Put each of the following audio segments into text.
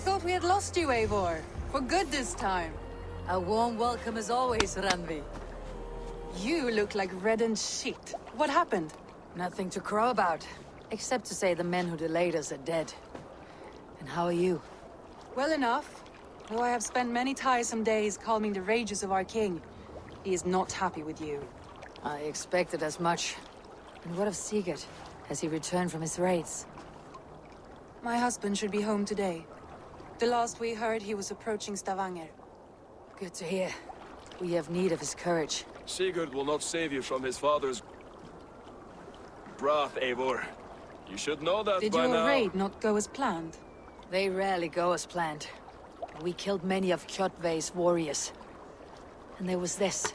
thought we had lost you, Eivor. For good this time. A warm welcome as always, Randvi. You look like reddened shit. What happened? Nothing to crow about, except to say the men who delayed us are dead. And how are you? Well enough. Though I have spent many tiresome days calming the rages of our king. He is not happy with you. I expected as much. And what of Sigurd? Has he returned from his raids? My husband should be home today. The last we heard, he was approaching Stavanger. Good to hear. We have need of his courage. Sigurd will not save you from his father's wrath, Eivor. You should know that Did by your now. raid not go as planned? They rarely go as planned. We killed many of Kjotve's warriors. And there was this.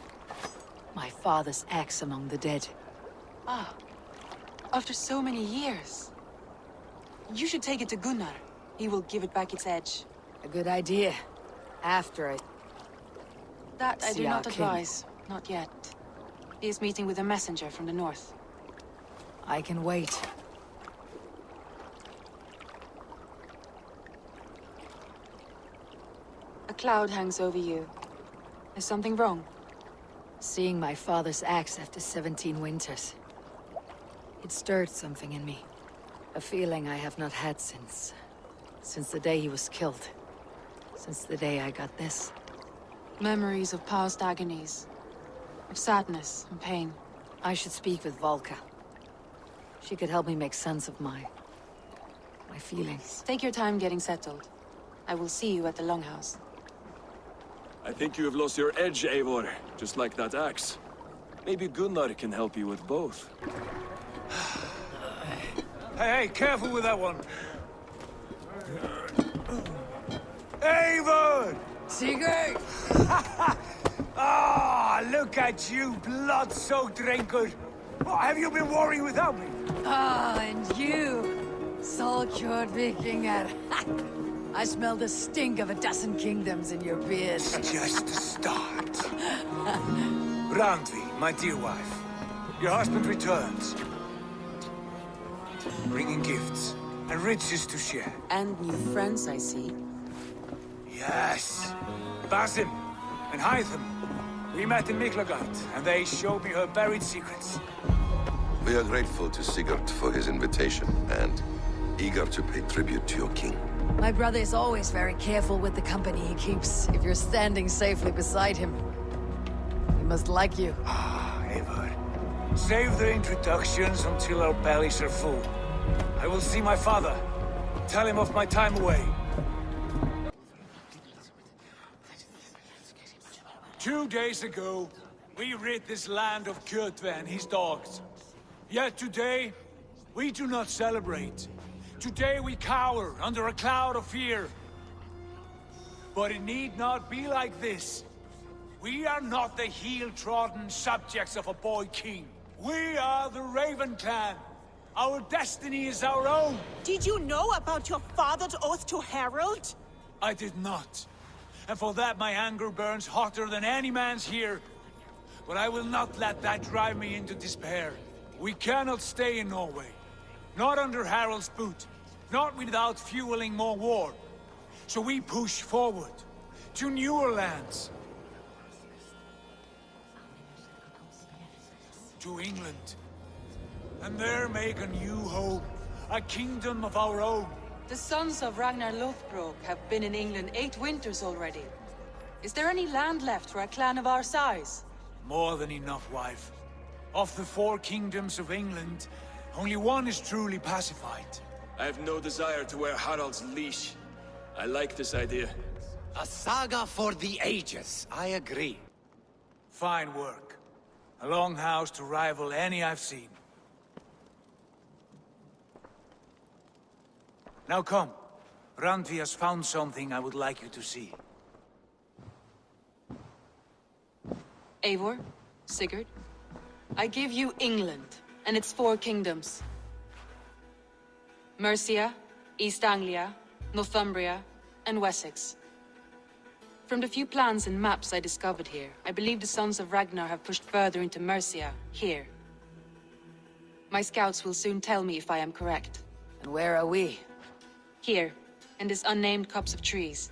My father's axe among the dead. Ah. After so many years. You should take it to Gunnar. He will give it back its edge. A good idea. After I... That I do See our not king. advise. Not yet. He is meeting with a messenger from the north. I can wait. A cloud hangs over you. Is something wrong? Seeing my father's axe after 17 winters. It stirred something in me. A feeling I have not had since the day he was killed. Since the day I got this. Memories of past agonies. Of sadness and pain. I should speak with Valka. She could help me make sense of my feelings. Take your time getting settled. I will see you at the Longhouse. I think you have lost your edge, Eivor. Just like that axe. Maybe Gunnar can help you with both. Hey, careful with that one. Eivor! Sigurd! Ah, look at you, blood-soaked drinker. What have you been worrying without me? Ah, and you, Solkjord Vikinger. I smell the stink of a dozen kingdoms in your beard. It's just the start. Randvi, my dear wife. Your husband returns. Bringing gifts and riches to share. And new friends, I see. Yes. Basim and Hytham. We met in Miklagard, and they showed me her buried secrets. We are grateful to Sigurd for his invitation, and eager to pay tribute to your king. My brother is always very careful with the company he keeps. If you're standing safely beside him, he must like you. Ah, Eivor. Save the introductions until our bellies are full. I will see my father. Tell him of my time away. 2 days ago, we rid this land of Kjotve and his dogs. Yet today, we do not celebrate. Today we cower under a cloud of fear. But it need not be like this. We are not the heel-trodden subjects of a boy king. We are the Raven clan. Our destiny is our own. Did you know about your father's oath to Harold? I did not. And for that my anger burns hotter than any man's here. But I will not let that drive me into despair. We cannot stay in Norway. Not under Harald's boot. Not without fueling more war. So we push forward. To newer lands. To England. And there make a new home. A kingdom of our own. The sons of Ragnar Lothbrok have been in England 8 winters already. Is there any land left for a clan of our size? More than enough, wife. Of the 4 kingdoms of England, only one is truly pacified. I have no desire to wear Harald's leash. I like this idea. A saga for the ages, I agree. Fine work. A longhouse to rival any I've seen. Now come. Randvi has found something I would like you to see. Eivor, Sigurd, I give you England and its 4 kingdoms. Mercia, East Anglia, Northumbria, and Wessex. From the few plans and maps I discovered here, I believe the Sons of Ragnar have pushed further into Mercia, here. My scouts will soon tell me if I am correct. And where are we? Here, and this unnamed copse of trees.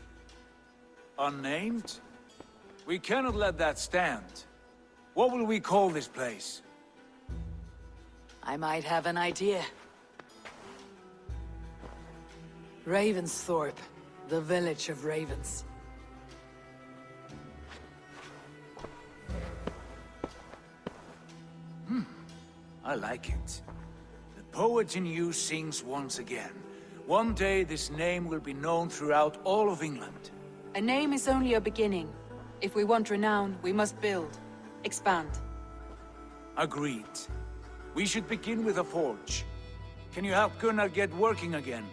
Unnamed? We cannot let that stand. What will we call this place? I might have an idea. Ravensthorpe, the village of ravens. I like it. The poet in you sings once again. One day this name will be known throughout all of England. A name is only a beginning. If we want renown, we must build. Expand. Agreed. We should begin with a forge. Can you help Gunnar get working again?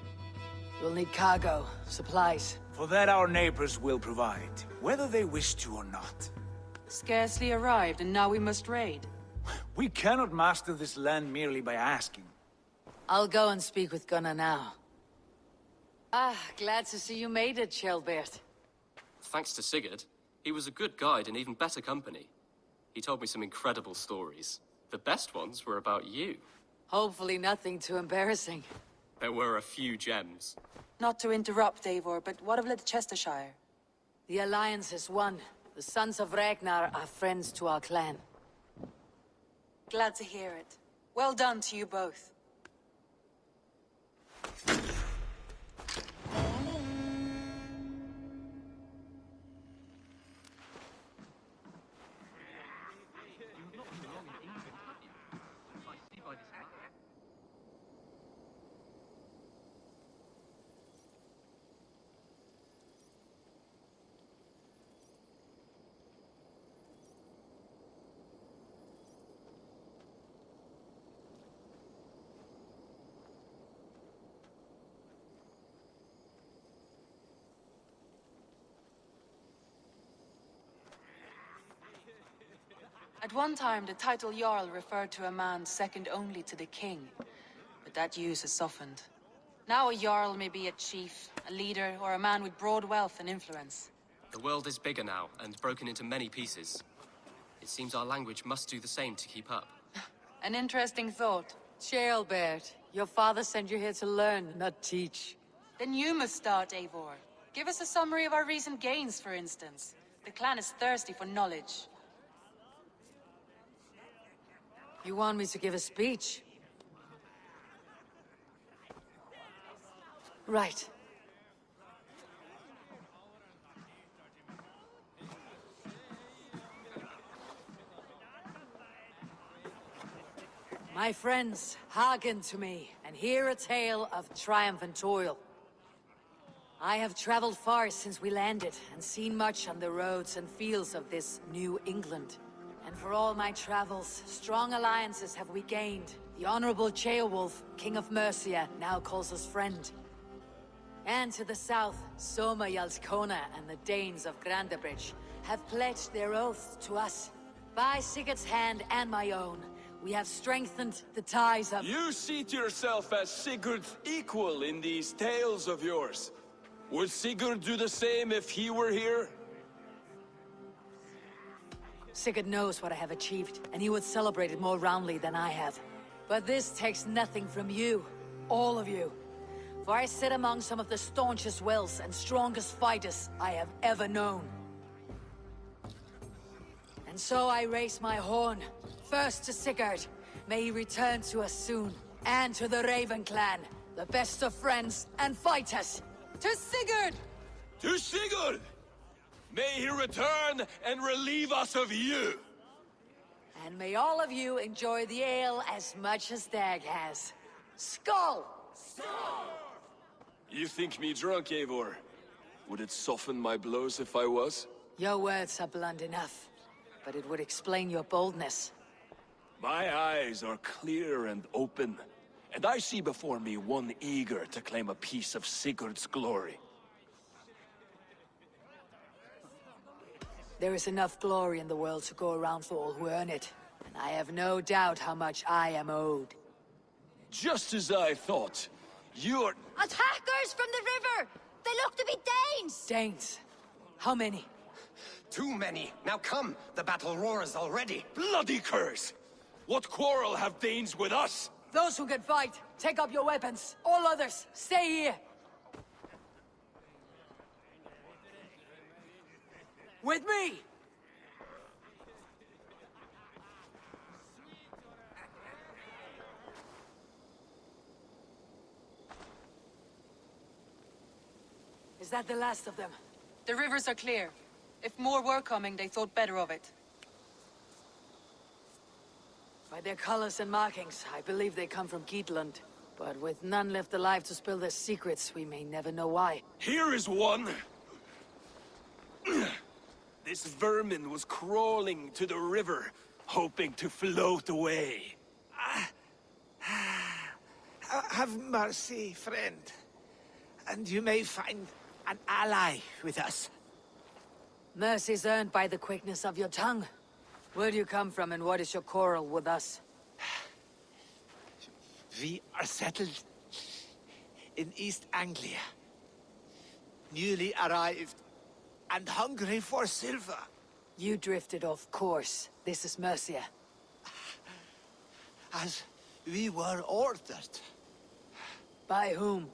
We'll need cargo, supplies. For that our neighbors will provide, whether they wish to or not. Scarcely arrived, and now we must raid. We cannot master this land merely by asking. I'll go and speak with Gunnar now. Ah, glad to see you made it, Shelbert. Thanks to Sigurd, he was a good guide and even better company. He told me some incredible stories. The best ones were about you. Hopefully nothing too embarrassing. There were a few gems. Not to interrupt, Eivor, but what of Leicestershire? The Alliance is one. The Sons of Ragnar are friends to our clan. Glad to hear it. Well done to you both. At one time, the title Jarl referred to a man second only to the king, but that use has softened. Now a Jarl may be a chief, a leader, or a man with broad wealth and influence. The world is bigger now, and broken into many pieces. It seems our language must do the same to keep up. An interesting thought. Shelbert, your father sent you here to learn, not teach. Then you must start, Eivor. Give us a summary of our recent gains, for instance. The clan is thirsty for knowledge. You want me to give a speech? Right. My friends, hearken to me, and hear a tale of triumph and toil. I have traveled far since we landed, and seen much on the roads and fields of this New England. And for all my travels, strong alliances have we gained. The Honorable Ceolwulf, King of Mercia, now calls us friend. And to the south, Soma Jarlskona and the Danes of Grandebridge have pledged their oaths to us. By Sigurd's hand and my own, we have strengthened the ties of— You seat yourself as Sigurd's equal in these tales of yours. Would Sigurd do the same if he were here? Sigurd knows what I have achieved, and he would celebrate it more roundly than I have. But this takes nothing from you, all of you. For I sit among some of the staunchest wills and strongest fighters I have ever known. And so I raise my horn, first to Sigurd. May he return to us soon. And to the Raven clan, the best of friends and fighters. To Sigurd! To Sigurd! May he return and relieve us of you! And may all of you enjoy the ale as much as Dag has. Skull! You think me drunk, Eivor? Would it soften my blows if I was? Your words are blunt enough, but it would explain your boldness. My eyes are clear and open, and I see before me one eager to claim a piece of Sigurd's glory. There is enough glory in the world to go around for all who earn it, and I have no doubt how much I am owed. Just as I thought. You're... Attackers from the river! They look to be Danes! Danes? How many? Too many. Now come, the battle roars already. Bloody curse! What quarrel have Danes with us? Those who can fight, take up your weapons. All others, stay here. With me! Is that the last of them? The rivers are clear. If more were coming, they thought better of it. By their colors and markings, I believe they come from Geatland. But with none left alive to spill their secrets, we may never know why. Here is one! This vermin was crawling to the river, hoping to float away. Have mercy, friend. And you may find an ally with us. Mercy's earned by the quickness of your tongue. Where do you come from and what is your quarrel with us? We are settled in East Anglia. Newly arrived and hungry for silver. You drifted off course. This is Mercia. As we were ordered. By whom?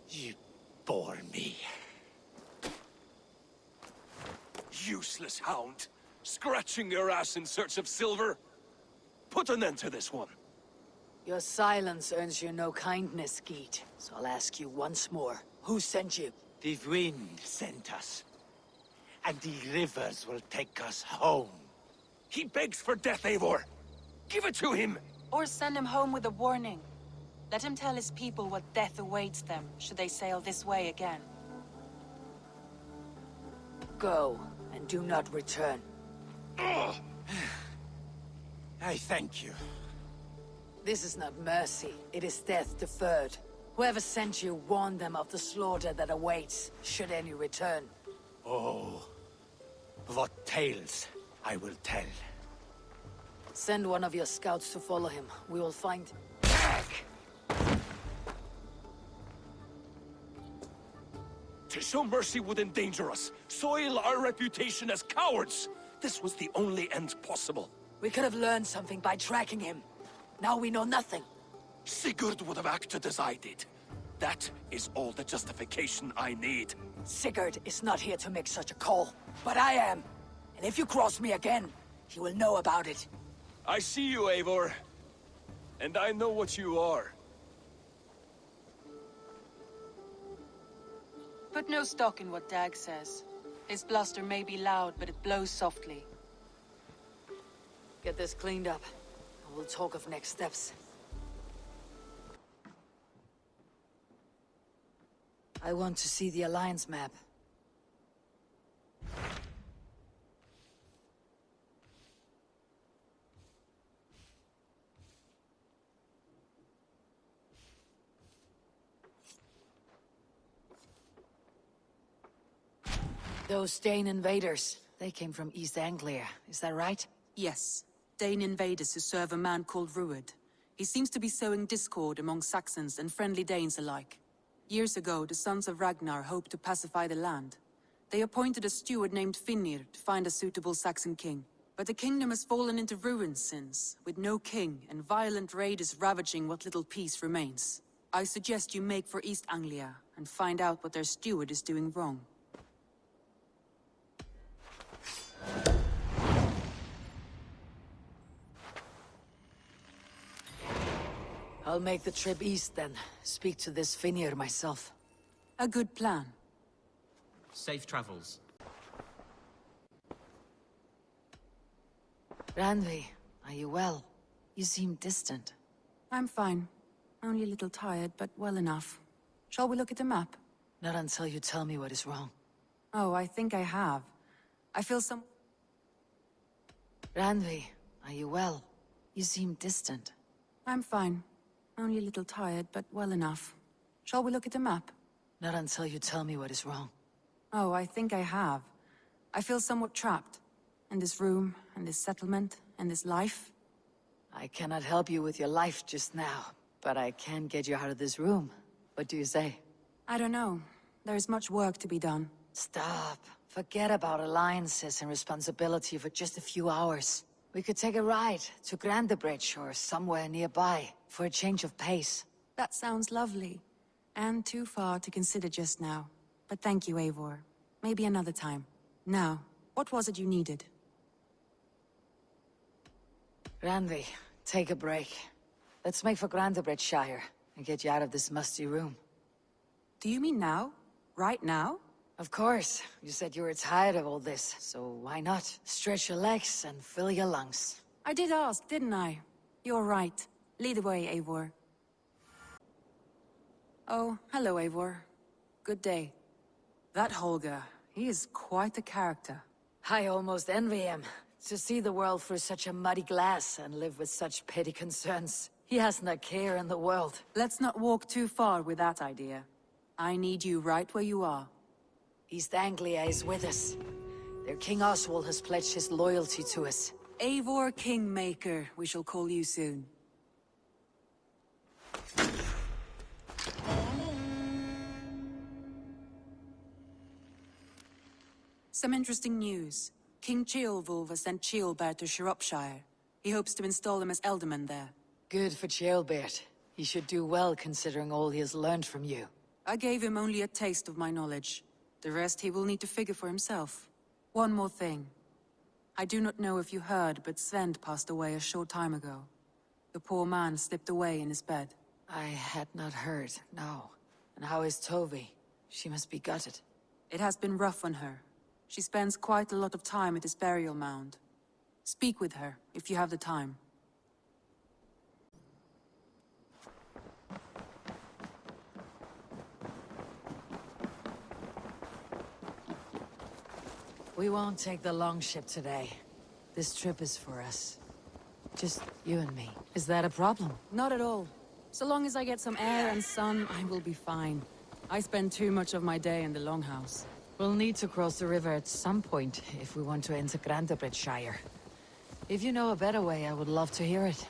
You bore me. Useless hound! Scratching your ass in search of silver! Put an end to this one! Your silence earns you no kindness, Geet. So I'll ask you once more. Who sent you? The wind sent us. And the rivers will take us home. He begs for death, Eivor! Give it to him! Or send him home with a warning. Let him tell his people what death awaits them, should they sail this way again. Go, and do not return. Ugh. I thank you. This is not mercy, it is death deferred. Whoever sent you warned them of the slaughter that awaits, should any return. Oh, what tales I will tell. Send one of your scouts to follow him. We will find... To show mercy would endanger us, soil our reputation as cowards. This was the only end possible. We could have learned something by tracking him. Now we know nothing. Sigurd would have acted as I did. That is all the justification I need. Sigurd is not here to make such a call, but I am. And if you cross me again, he will know about it. I see you, Eivor. And I know what you are. Put no stock in what Dag says. His bluster may be loud, but it blows softly. Get this cleaned up, and we'll talk of next steps. I want to see the Alliance map. Those Dane invaders, they came from East Anglia, is that right? Yes. Dane invaders who serve a man called Rued. He seems to be sowing discord among Saxons and friendly Danes alike. Years ago, the sons of Ragnar hoped to pacify the land. They appointed a steward named Finnir to find a suitable Saxon king. But the kingdom has fallen into ruins since, with no king and violent raiders ravaging what little peace remains. I suggest you make for East Anglia and find out what their steward is doing wrong. I'll make the trip east then. Speak to this Finnir myself. A good plan. Safe travels. Randvi, are you well? You seem distant. I'm fine. Only a little tired, but well enough. Shall we look at the map? Not until you tell me what is wrong. Oh, I think I have. I feel some... Randvi, are you well? You seem distant. I'm fine. Only a little tired, but well enough. Shall we look at the map? Not until you tell me what is wrong. Oh, I think I have. I feel somewhat trapped. In this room, and this settlement, and this life. I cannot help you with your life just now, but I can get you out of this room. What do you say? I don't know. There is much work to be done. Stop. Forget about alliances and responsibility for just a few hours. We could take a ride to Grandebridge or somewhere nearby for a change of pace. That sounds lovely. And too far to consider just now. But thank you, Eivor. Maybe another time. Now, what was it you needed? Randvi, take a break. Let's make for Shire and get you out of this musty room. Do you mean now? Right now? Of course. You said you were tired of all this, so why not? Stretch your legs and fill your lungs. I did ask, didn't I? You're right. Lead the way, Eivor. Oh, hello, Eivor. Good day. That Holger, he is quite a character. I almost envy him. To see the world through such a muddy glass and live with such petty concerns. He hasn't a care in the world. Let's not walk too far with that idea. I need you right where you are. East Anglia is with us. Their King Oswald has pledged his loyalty to us. Eivor Kingmaker, we shall call you soon. Some interesting news. King Ceolwulf has sent Ceolbert to Shropshire. He hopes to install him as Elderman there. Good for Ceolbert. He should do well considering all he has learned from you. I gave him only a taste of my knowledge. The rest he will need to figure for himself. One more thing. I do not know if you heard, but Svend passed away a short time ago. The poor man slipped away in his bed. I had not heard, no. And how is Tovi? She must be gutted. It has been rough on her. She spends quite a lot of time at his burial mound. Speak with her, if you have the time. We won't take the long ship today. This trip is for us. Just you and me. Is that a problem? Not at all. So long as I get some air and sun, I will be fine. I spend too much of my day in the Longhouse. We'll need to cross the river at some point if we want to enter Shire. If you know a better way, I would love to hear it.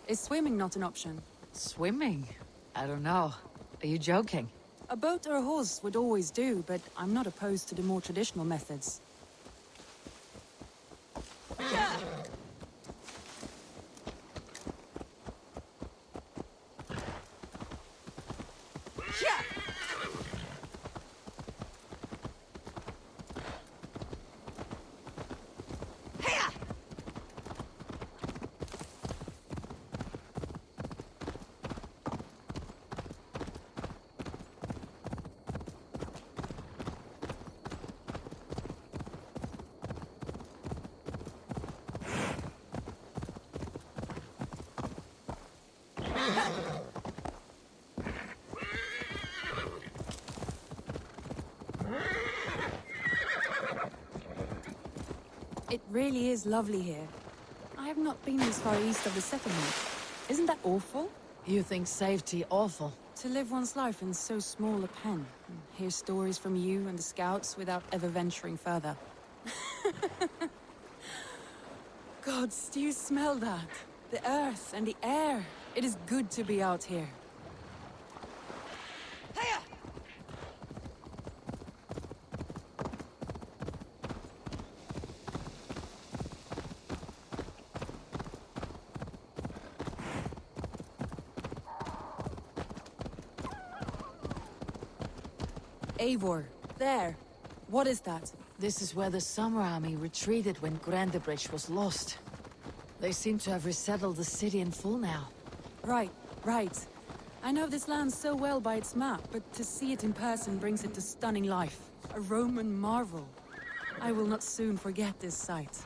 Is swimming not an option? Swimming? I don't know. Are you joking? A boat or a horse would always do, but I'm not opposed to the more traditional methods. It really is lovely here. I have not been this far east of the settlement. Isn't that awful? You think safety awful? To live one's life in so small a pen, and hear stories from you and the scouts without ever venturing further. Gods, do you smell that? The earth and the air. It is good to be out here. Eivor, there. What is that? This is where the Summer Army retreated when Grandebridge was lost. They seem to have resettled the city in full now. Right. I know this land so well by its map, but to see it in person brings it to stunning life. A Roman marvel. I will not soon forget this sight.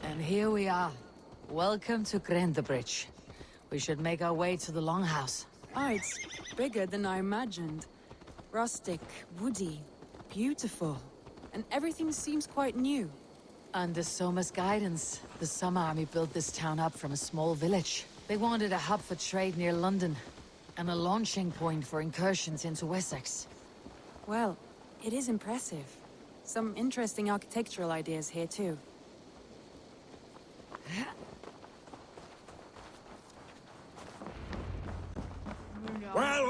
And here we are. Welcome to Grandebridge. We should make our way to the Longhouse. Ah, it's bigger than I imagined. Rustic, woody, beautiful. And everything seems quite new. Under Soma's guidance, the Summer Army built this town up from a small village. They wanted a hub for trade near London, and a launching point for incursions into Wessex. Well, it is impressive. Some interesting architectural ideas here too. Well.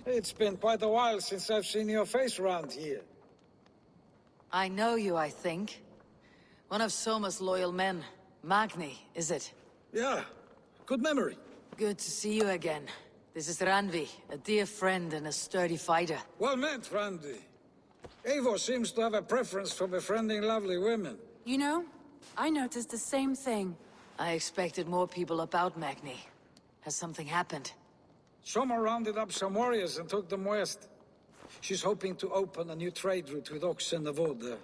It's been quite a while since I've seen your face around here. I know you, I think. One of Soma's loyal men. Magni, is it? Yeah, good memory. Good to see you again. This is Randvi, a dear friend and a sturdy fighter. Well met, Randvi. Eivor seems to have a preference for befriending lovely women. You know, I noticed the same thing. I expected more people about Magni. Has something happened? Soma rounded up some warriors and took them west. She's hoping to open a new trade route with Ox and the Voda.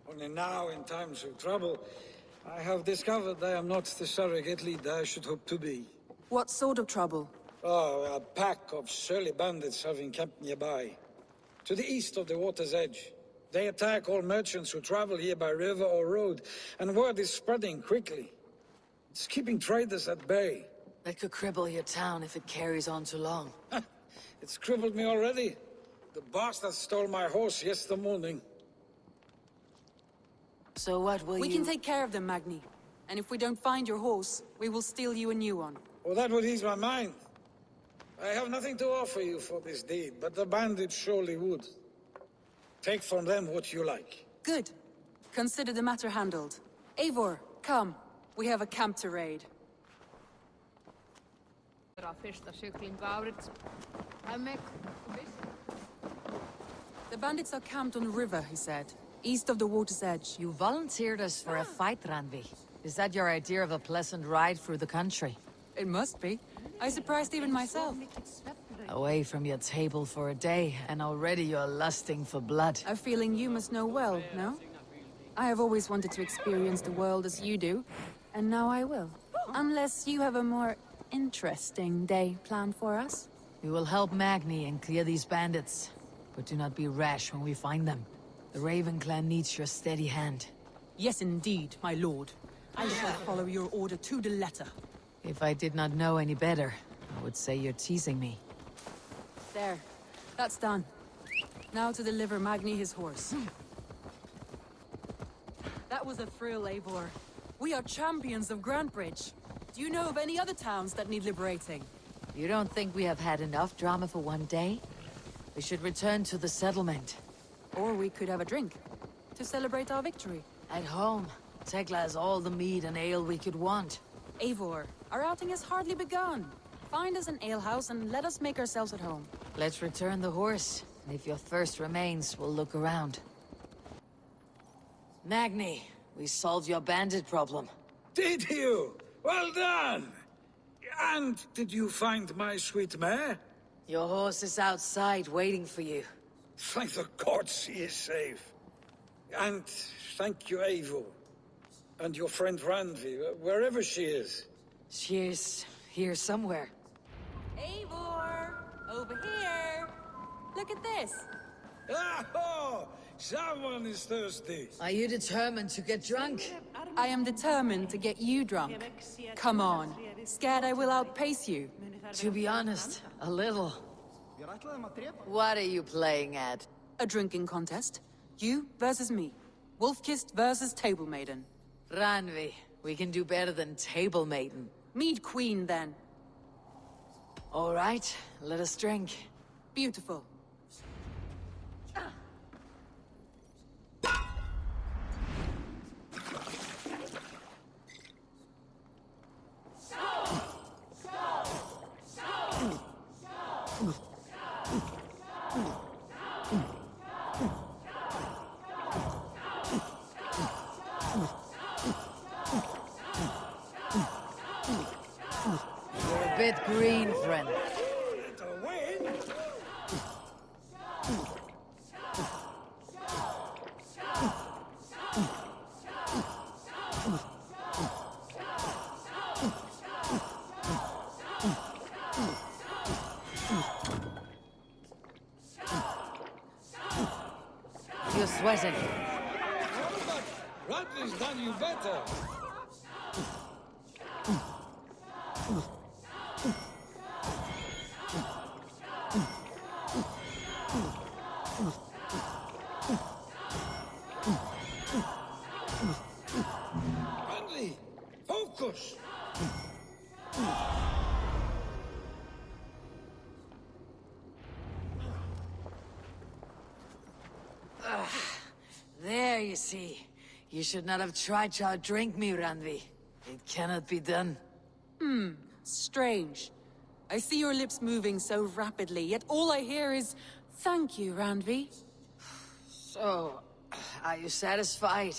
Only now, in times of trouble, I have discovered I am not the surrogate leader I should hope to be. What sort of trouble? Oh, a pack of surly bandits have encamped nearby. To the east of the water's edge. They attack all merchants who travel here by river or road, and word is spreading quickly. It's keeping traders at bay. That could cripple your town if it carries on too long. It's crippled me already. The bastard stole my horse yesterday morning. So what will We can take care of them, Magni. And if we don't find your horse, we will steal you a new one. Oh, that would ease my mind. I have nothing to offer you for this deed, but the bandits surely would. Take from them what you like. Good. Consider the matter handled. Eivor, come. We have a camp to raid. The bandits are camped on the river, he said. East of the water's edge. You volunteered us for a fight, Randvi. Is that your idea of a pleasant ride through the country? It must be. I surprised even myself. Away from your table for a day, and already you're lusting for blood. A feeling you must know well, no? I have always wanted to experience the world as you do, and now I will. Unless you have a more interesting day planned for us. We will help Magni and clear these bandits. But do not be rash when we find them. The Raven clan needs your steady hand. Yes, indeed, my lord. I shall follow your order to the letter. If I did not know any better, I would say you're teasing me. There. That's done. Now to deliver Magni his horse. That was a thrill, Eivor. We are champions of Grantbridge. Do you know of any other towns that need liberating? You don't think we have had enough drama for one day? We should return to the settlement. Or we could have a drink, to celebrate our victory. At home, Tekla has all the mead and ale we could want. Eivor, our outing has hardly begun. Find us an alehouse and let us make ourselves at home. Let's return the horse, and if your thirst remains, we'll look around. Magni, we solved your bandit problem. Did you? Well done! And did you find my sweet mare? Your horse is outside waiting for you. Thank the gods he is safe. And thank you, Eivor. And your friend Randvi, wherever she is. She is here somewhere. Eivor! Over here! Look at this! Oh! Someone is thirsty. Are you determined to get drunk? I am determined to get you drunk. Come on. Scared I will outpace you? To be honest, a little. What are you playing at? A drinking contest. You versus me. Wolf-kissed versus Table Maiden. Randvi, we can do better than Table Maiden. Mead Queen, then. All right, let us drink. Beautiful. You're a bit green, friend. You're sweating. Randvi's done you better. Randvi, focus. you see. You should not have tried to outdrink me, Randvi. It cannot be done. Strange. I see your lips moving so rapidly, yet all I hear is, "Thank you, Randvi." So, are you satisfied?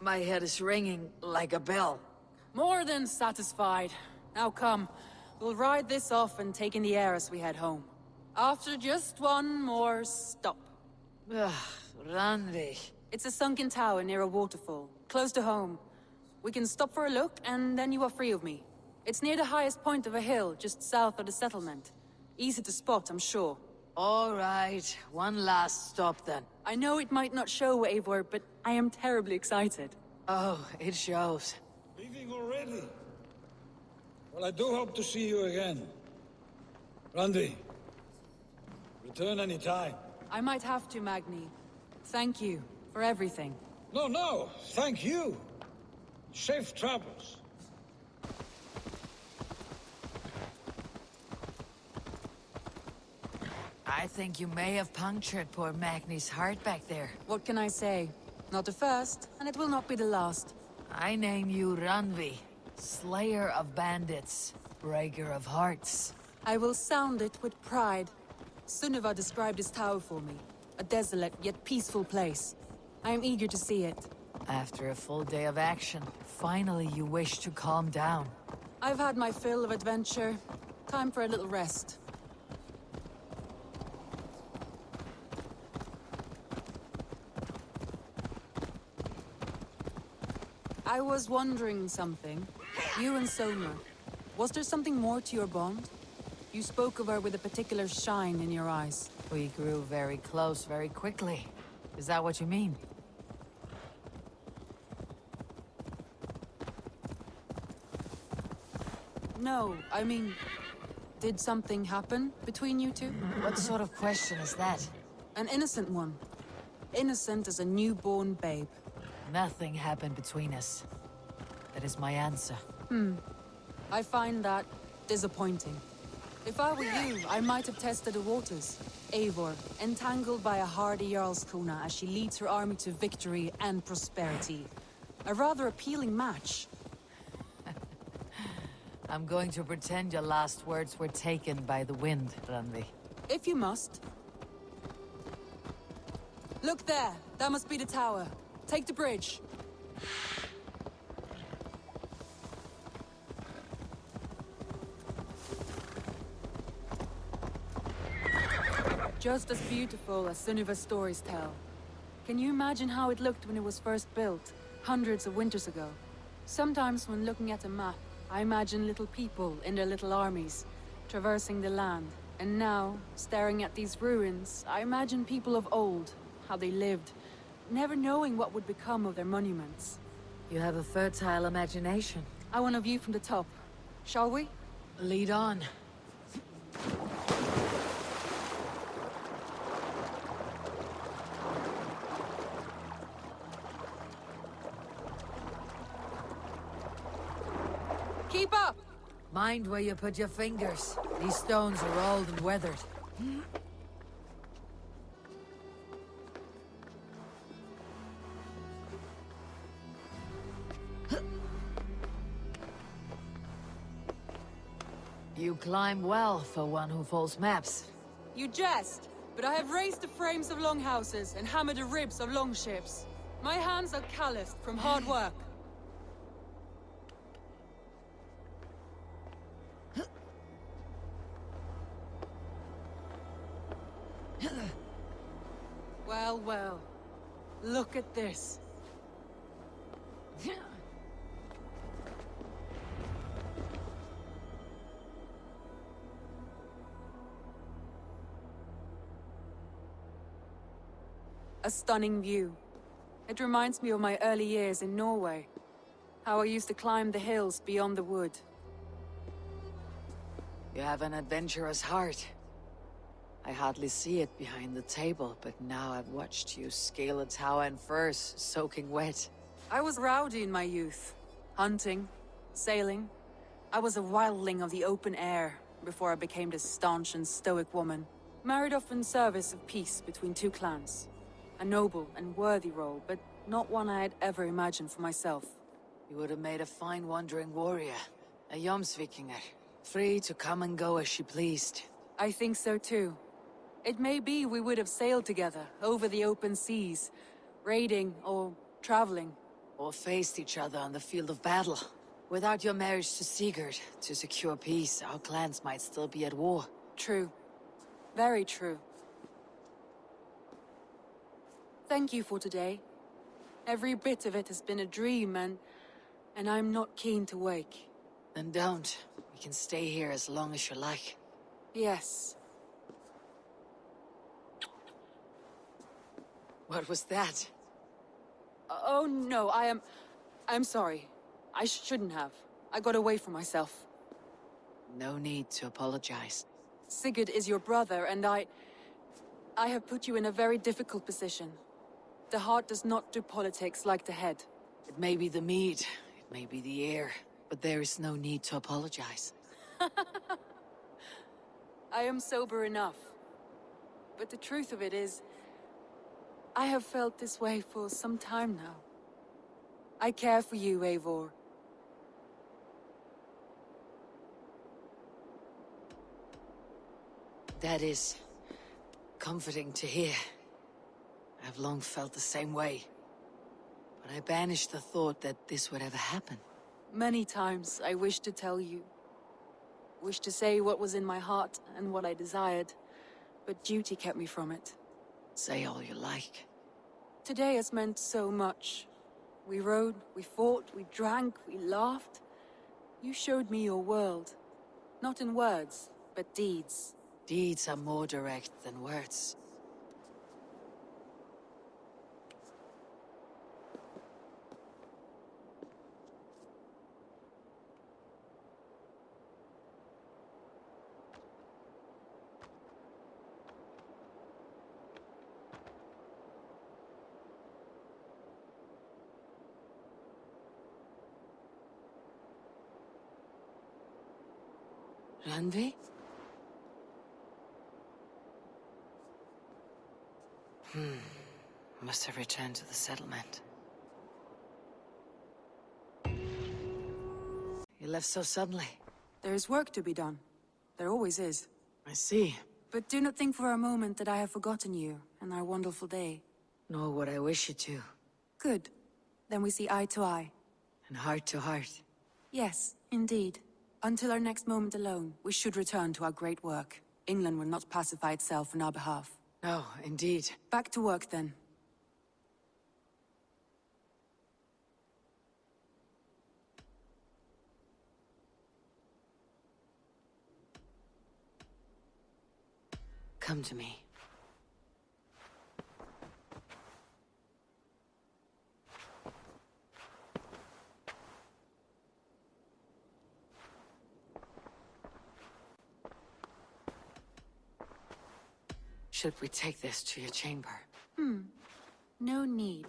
My head is ringing like a bell. More than satisfied. Now come, we'll ride this off and take in the air as we head home. After just one more stop. Randvi. It's a sunken tower near a waterfall, close to home. We can stop for a look, and then you are free of me. It's near the highest point of a hill, just south of the settlement. Easy to spot, I'm sure. All right, one last stop then. I know it might not show, Eivor, but I am terribly excited. Oh, it shows. Leaving already? Well, I do hope to see you again. Randvi, return any time. I might have to, Magni. Thank you for everything. No, thank you. Safe travels. I think you may have punctured poor Magni's heart back there. What can I say? Not the first, and it will not be the last. I name you Randvi, slayer of bandits, breaker of hearts. I will sound it with pride. Sunniva described this tower for me. A desolate yet peaceful place. I am eager to see it. After a full day of action, finally you wish to calm down. I've had my fill of adventure. Time for a little rest. I was wondering something. You and Soma. Was there something more to your bond? You spoke of her with a particular shine in your eyes. We grew very close very quickly. Is that what you mean? No, I mean... Did something happen between you two? What sort of question is that? An innocent one. Innocent as a newborn babe. Nothing happened between us. That is my answer. I find that disappointing. If I were you, I might have tested the waters. Eivor, entangled by a hardy Jarlskona as she leads her army to victory and prosperity. A rather appealing match. I'm going to pretend your last words were taken by the wind, Randvi. If you must. Look there! That must be the tower. Take the bridge. Just as beautiful as Sunniva's stories tell. Can you imagine how it looked when it was first built, hundreds of winters ago? Sometimes when looking at a map, I imagine little people in their little armies, traversing the land. And now, staring at these ruins, I imagine people of old, how they lived, never knowing what would become of their monuments. You have a fertile imagination. I want a view from the top. Shall we? Lead on. Keep up! Mind where you put your fingers. These stones are old and weathered. You climb well for one who folds maps. You jest, but I have raised the frames of longhouses and hammered the ribs of longships. My hands are calloused from hard work. Well. Look at this. A stunning view. It reminds me of my early years in Norway. How I used to climb the hills beyond the wood. You have an adventurous heart. I hardly see it behind the table, but now I've watched you scale a tower in furs, soaking wet. I was rowdy in my youth. Hunting, sailing. I was a wildling of the open air before I became this staunch and stoic woman. Married off in service of peace between two clans. A noble and worthy role, but not one I had ever imagined for myself. You would have made a fine wandering warrior. A Jomsvikinger. Free to come and go as she pleased. I think so too. It may be we would have sailed together, over the open seas, raiding or traveling. Or faced each other on the field of battle. Without your marriage to Sigurd, to secure peace, our clans might still be at war. True. Very true. Thank you for today. Every bit of it has been a dream, and I'm not keen to wake. Then don't. We can stay here as long as you like. Yes. What was that? Oh no, I'm sorry. I shouldn't have. I got away from myself. No need to apologize. Sigurd is your brother, and I have put you in a very difficult position. The heart does not do politics like the head. It may be the mead, it may be the air, but there is no need to apologize. I am sober enough. But the truth of it is, I have felt this way for some time now. I care for you, Eivor. That is comforting to hear. I've long felt the same way. But I banished the thought that this would ever happen. Many times I wished to tell you. Wished to say what was in my heart and what I desired. But duty kept me from it. Say all you like. Today has meant so much. We rode, we fought, we drank, we laughed. You showed me your world. Not in words, but deeds. Deeds are more direct than words. Randvi? Must have returned to the settlement. You left so suddenly. There is work to be done. There always is. I see. But do not think for a moment that I have forgotten you and our wonderful day. Nor would I wish you to. Good. Then we see eye to eye. And heart to heart. Yes, indeed. Until our next moment alone, we should return to our great work. England will not pacify itself on our behalf. No, indeed. Back to work, then. Come to me. Should we take this to your chamber? No need.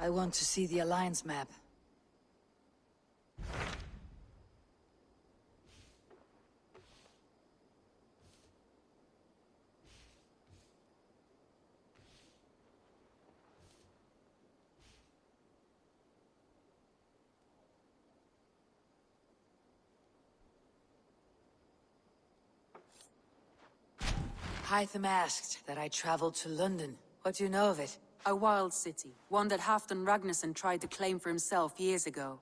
I want to see the Alliance map. Hytham asked that I traveled to London. What do you know of it? A wild city, one that Halfdan Ragnarsson tried to claim for himself years ago.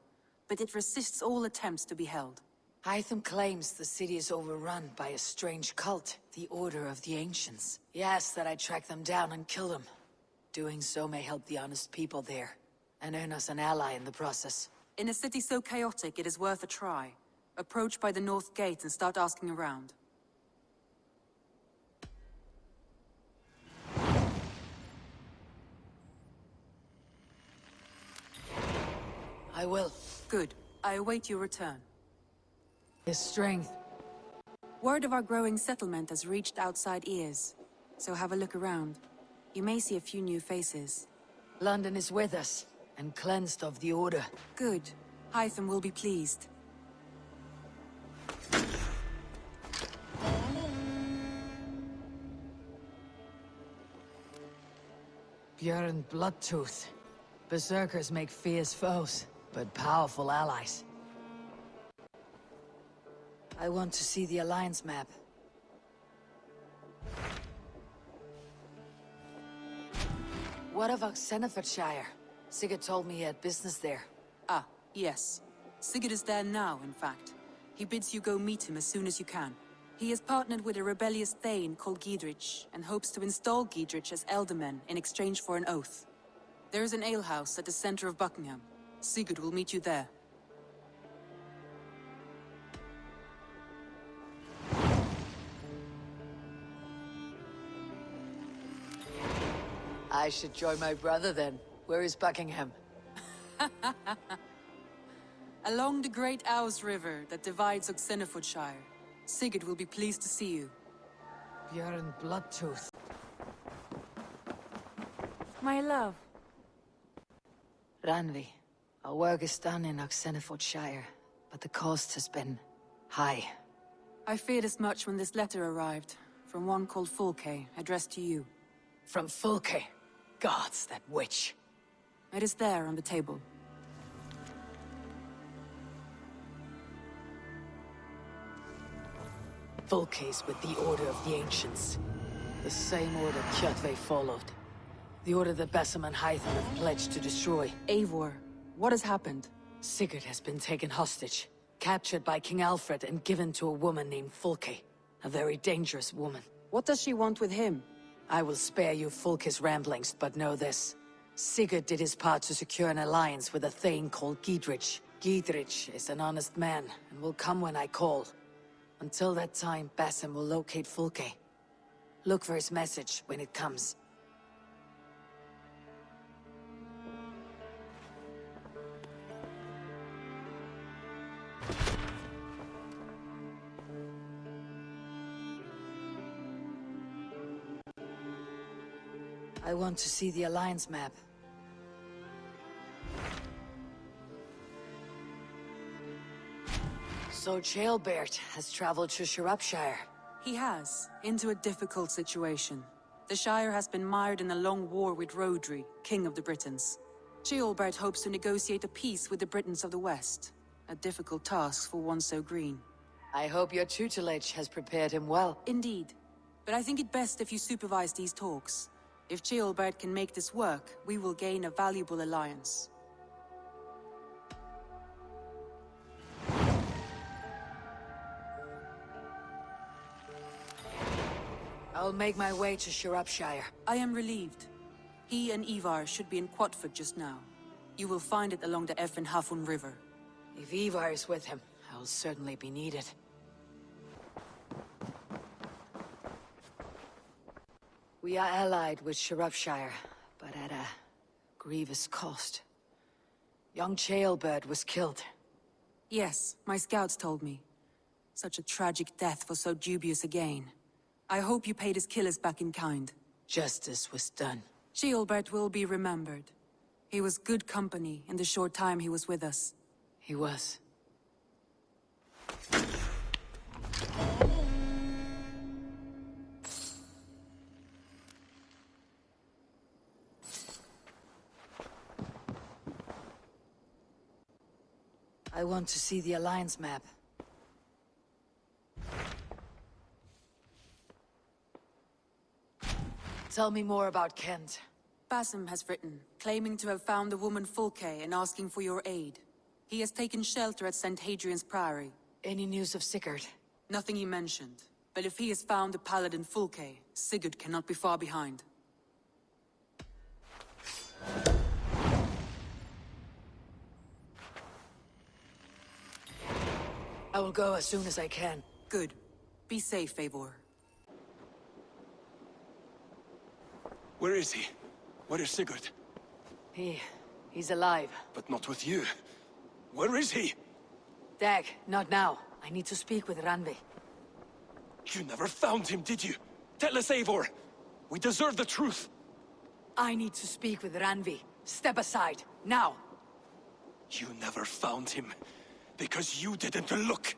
But it resists all attempts to be held. Hytham claims the city is overrun by a strange cult, the Order of the Ancients. He asks that I track them down and kill them. Doing so may help the honest people there, and earn us an ally in the process. In a city so chaotic, it is worth a try. Approach by the North Gate and start asking around. I will. Good. I await your return. His strength. Word of our growing settlement has reached outside ears. So have a look around. You may see a few new faces. London is with us, and cleansed of the Order. Good. Hytham will be pleased. Björn Bloodtooth. Berserkers make fierce foes, but powerful allies. I want to see the Alliance map. What of Oxenfordshire? Sigurd told me he had business there. Ah, yes. Sigurd is there now, in fact. He bids you go meet him as soon as you can. He has partnered with a rebellious Thane called Giedrich, and hopes to install Giedrich as Elderman in exchange for an oath. There is an alehouse at the center of Buckingham. Sigurd will meet you there. I should join my brother then. Where is Buckingham? Along the Great Ouse River that divides Oxenfordshire. Sigurd will be pleased to see you. Björn Bloodtooth. My love. Randvi. Our work is done in Oxenfordshire, but the cost has been high. I feared as much when this letter arrived, from one called Fulke, addressed to you. From Fulke? Gods, that witch. It is there on the table. Fulke's with the Order of the Ancients. The same order Kjotve followed. The order that Basim and Hytham have pledged to destroy. Eivor, what has happened? Sigurd has been taken hostage, captured by King Alfred and given to a woman named Fulke. A very dangerous woman. What does she want with him? I will spare you Fulke's ramblings, but know this. Sigurd did his part to secure an alliance with a Thane called Giedrich. Giedrich is an honest man, and will come when I call. Until that time, Basim will locate Fulke. Look for his message when it comes. I want to see the Alliance map. So Jailbert has traveled to Shropshire. He has, into a difficult situation. The Shire has been mired in a long war with Rhodri, King of the Britons. Jailbert hopes to negotiate a peace with the Britons of the West. A difficult task for one so green. I hope your tutelage has prepared him well. Indeed. But I think it best if you supervise these talks. If Jailbert can make this work, we will gain a valuable alliance. I'll make my way to Shropshire. I am relieved. He and Eivor should be in Quatford just now. You will find it along the Effen Hafun River. If Eivor is with him, I will certainly be needed. We are allied with Shropshire, but at a grievous cost. Young Jailbird was killed. Yes, my scouts told me. Such a tragic death for so dubious a gain. I hope you paid his killers back in kind. Justice was done. Jailbert will be remembered. He was good company in the short time he was with us. He was. I want to see the Alliance map. Tell me more about Kent. Basim has written, claiming to have found the woman Fulke and asking for your aid. He has taken shelter at St. Hadrian's Priory. Any news of Sigurd? Nothing he mentioned. But if he has found the paladin Fulke, Sigurd cannot be far behind. I will go as soon as I can. Good. Be safe, Eivor. Where is he? Where is Sigurd? He's alive. But not with you. Where is he? Dag, not now. I need to speak with Randvi. You never found him, did you? Tell us, Eivor. We deserve the truth. I need to speak with Randvi. Step aside, now. You never found him, because you didn't look.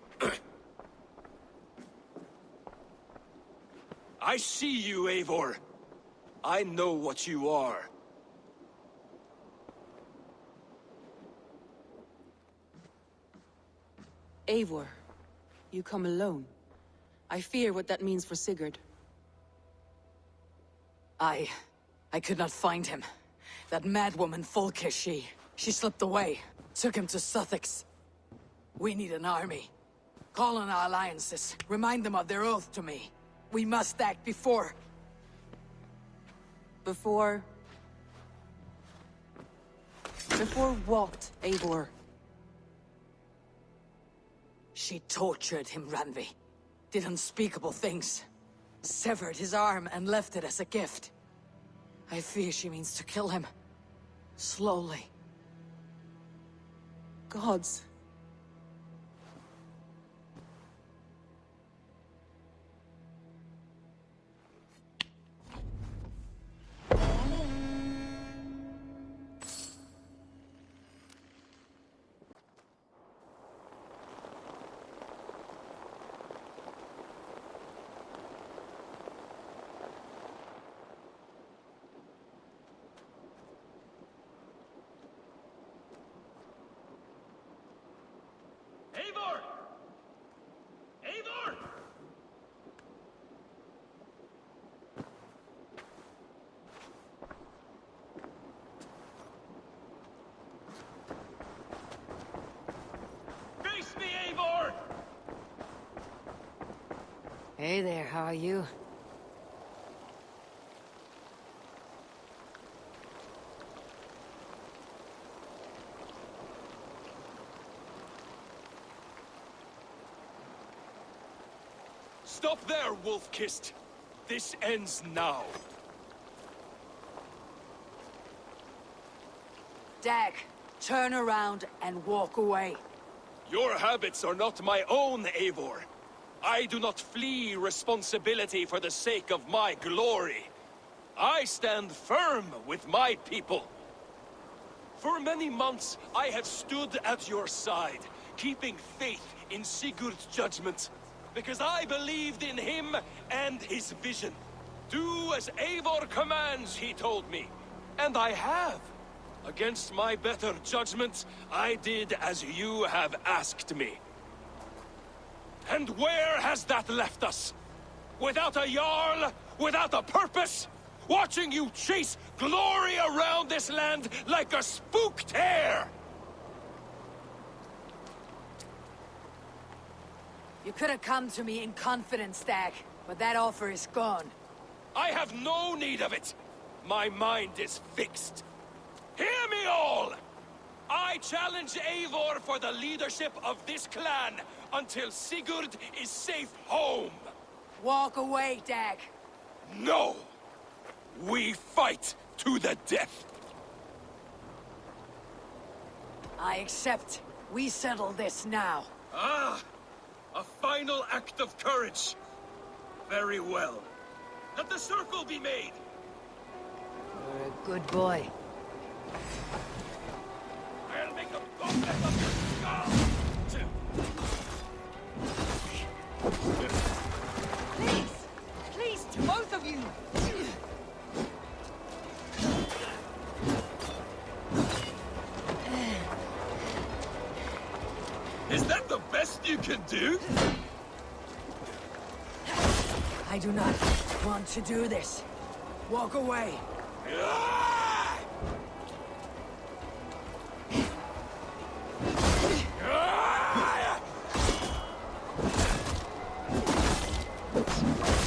I see you, Eivor. I know what you are. Eivor, you come alone. I fear what that means for Sigurd. I could not find him. That madwoman Folke, she slipped away. Took him to Sussex. We need an army. Call on our alliances. Remind them of their oath to me. We must act before... Before what, Eivor? She tortured him, Randvi. Did unspeakable things. Severed his arm and left it as a gift. I fear she means to kill him. Slowly. Gods. Eivor! Eivor! Face me, Eivor! Hey there, how are you? Stop there, wolf-kissed! This ends now. Dag, turn around and walk away. Your habits are not my own, Eivor. I do not flee responsibility for the sake of my glory. I stand firm with my people. For many months, I have stood at your side, keeping faith in Sigurd's judgment, because I believed in him and his vision. Do as Eivor commands, he told me. And I have. Against my better judgment, I did as you have asked me. And where has that left us? Without a Jarl? Without a purpose? Watching you chase glory around this land like a spooked hare! You could have come to me in confidence, Dag, but that offer is gone. I have no need of it! My mind is fixed. Hear me all! I challenge Eivor for the leadership of this clan until Sigurd is safe home! Walk away, Dag. No! We fight to the death! I accept. We settle this now. Ah! A final act of courage! Very well. Let the circle be made! You're a good boy. I'll make a goblet of your skull! Please! Please, to both of you! Is that the best you can do? I do not want to do this. Walk away.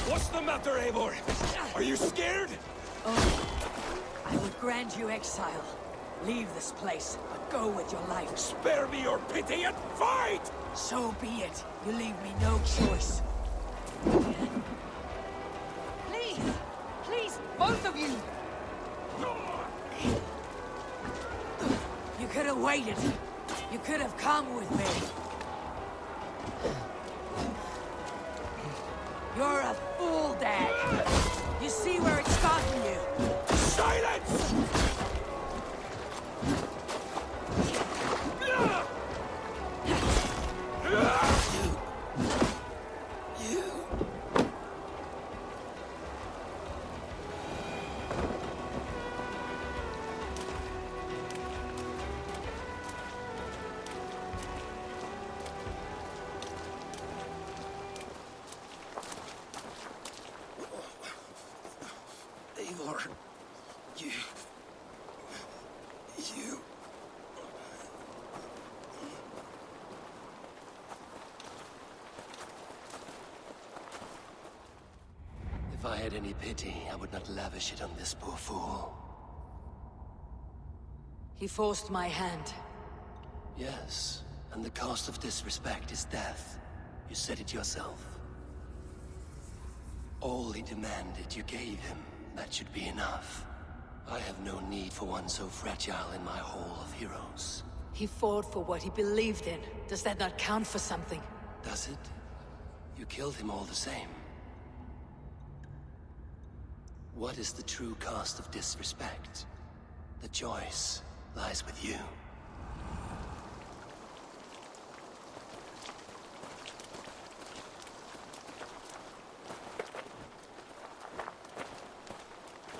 What's the matter, Eivor? Are you scared? Oh, I would grant you exile. Leave this place, but go with your life. Spare me your pity and fight! So be it. You leave me no choice. Please! Please, both of you! You could have waited. You could have come with me. You're a fool, Dag. You see where it's gotten you. Silence! Eivor, you... If I had any pity, I would not lavish it on this poor fool. He forced my hand. Yes, and the cost of disrespect is death. You said it yourself. All he demanded, you gave him. That should be enough. I have no need for one so fragile in my hall of heroes. He fought for what he believed in. Does that not count for something? Does it? You killed him all the same. What is the true cost of disrespect? The choice lies with you.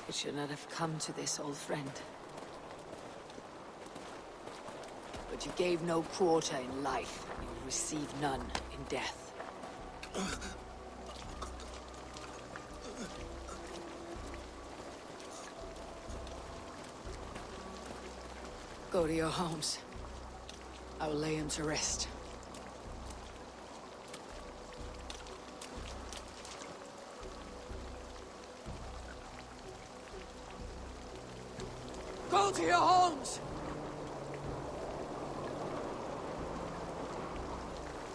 It should not have come to this, old friend. But you gave no quarter in life. You will receive none in death. Go to your homes. I will lay him to rest. Go to your homes!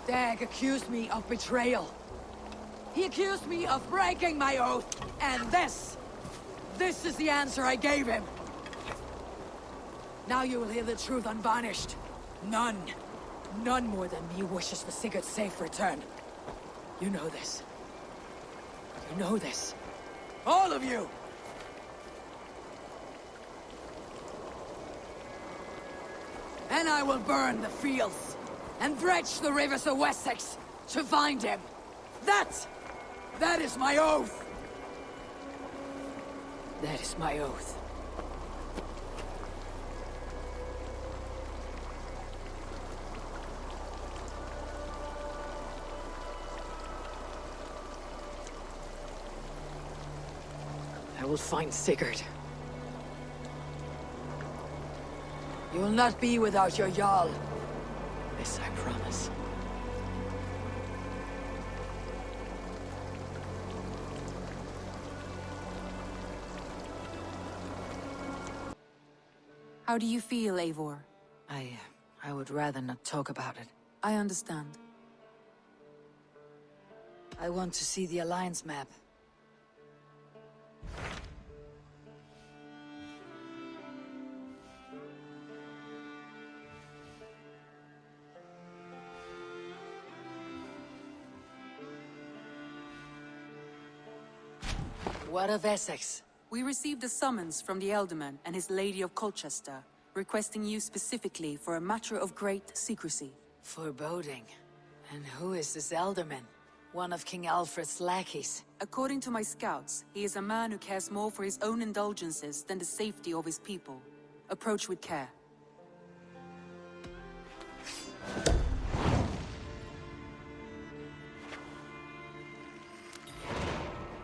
Dag accused me of betrayal. He accused me of breaking my oath, and this is the answer I gave him. Now you will hear the truth unvarnished. None more than me wishes for Sigurd's safe return. You know this. You know this. All of you! And I will burn the fields, and dredge the rivers of Wessex to find him. That is my oath! That is my oath. I will find Sigurd. You will not be without your Jarl. This I promise. How do you feel, Eivor? I would rather not talk about it. I understand. I want to see the Alliance map. What of Essex? We received a summons from the Elderman and his Lady of Colchester, requesting you specifically for a matter of great secrecy. Foreboding. And who is this Elderman? One of King Alfred's lackeys. According to my scouts, he is a man who cares more for his own indulgences than the safety of his people. Approach with care.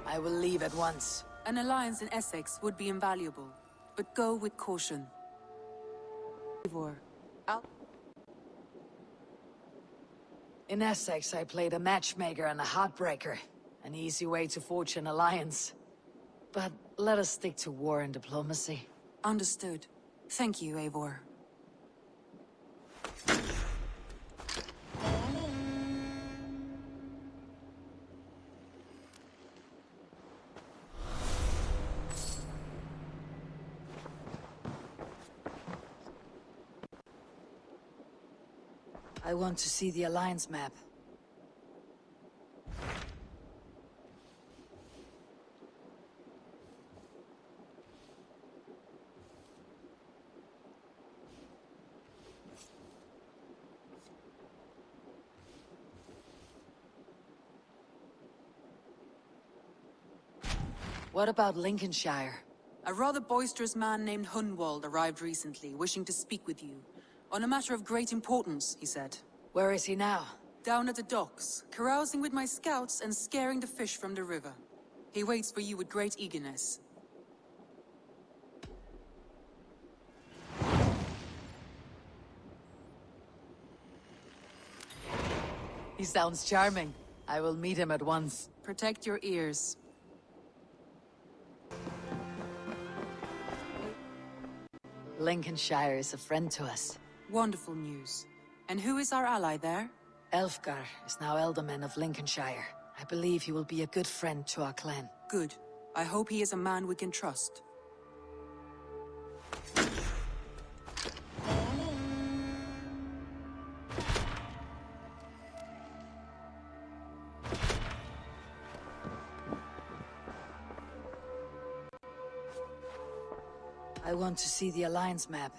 I will leave at once. An alliance in Essex would be invaluable, but go with caution. Eivor, In Essex, I played a matchmaker and a heartbreaker. An easy way to forge an alliance. But let us stick to war and diplomacy. Understood. Thank you, Eivor. I want to see the Alliance map. What about Lincolnshire? A rather boisterous man named Hunwald arrived recently, wishing to speak with you. On a matter of great importance, he said. Where is he now? Down at the docks, carousing with my scouts and scaring the fish from the river. He waits for you with great eagerness. He sounds charming. I will meet him at once. Protect your ears. Lincolnshire is a friend to us. Wonderful news. And who is our ally there? Elfgar is now Ealdorman of Lincolnshire. I believe he will be a good friend to our clan. Good. I hope he is a man we can trust. I want to see the Alliance map.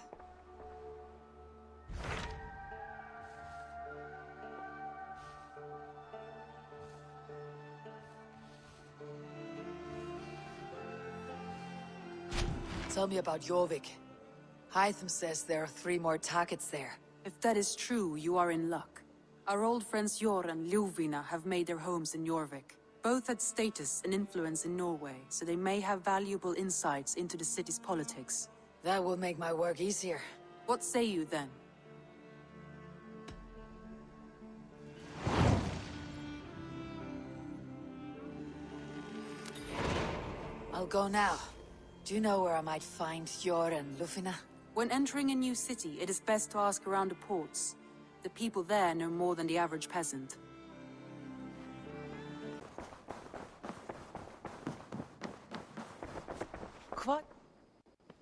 Tell me about Jorvik. Hytham says there are 3 more targets there. If that is true, you are in luck. Our old friends Jor and Ljuvina have made their homes in Jorvik. Both had status and influence in Norway, so they may have valuable insights into the city's politics. That will make my work easier. What say you then? I'll go now. Do you know where I might find Jor and Ljuvina? When entering a new city, it is best to ask around the ports. The people there know more than the average peasant. What?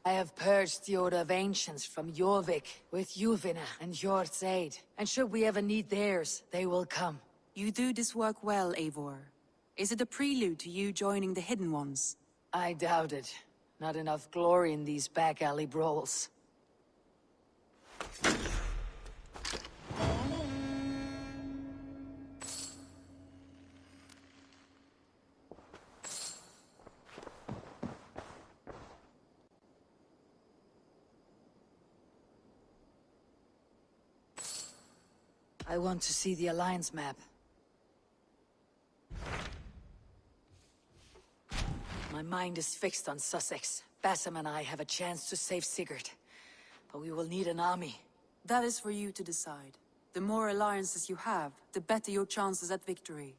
I have purged the Order of Ancients from Jorvik with Ljuvina and Jor's aid. And should we ever need theirs, they will come. You do this work well, Eivor. Is it a prelude to you joining the Hidden Ones? I doubt it. Not enough glory in these back alley brawls. I want to see the Alliance map. My mind is fixed on Sussex. Bassam and I have a chance to save Sigurd. But we will need an army. That is for you to decide. The more alliances you have, the better your chances at victory.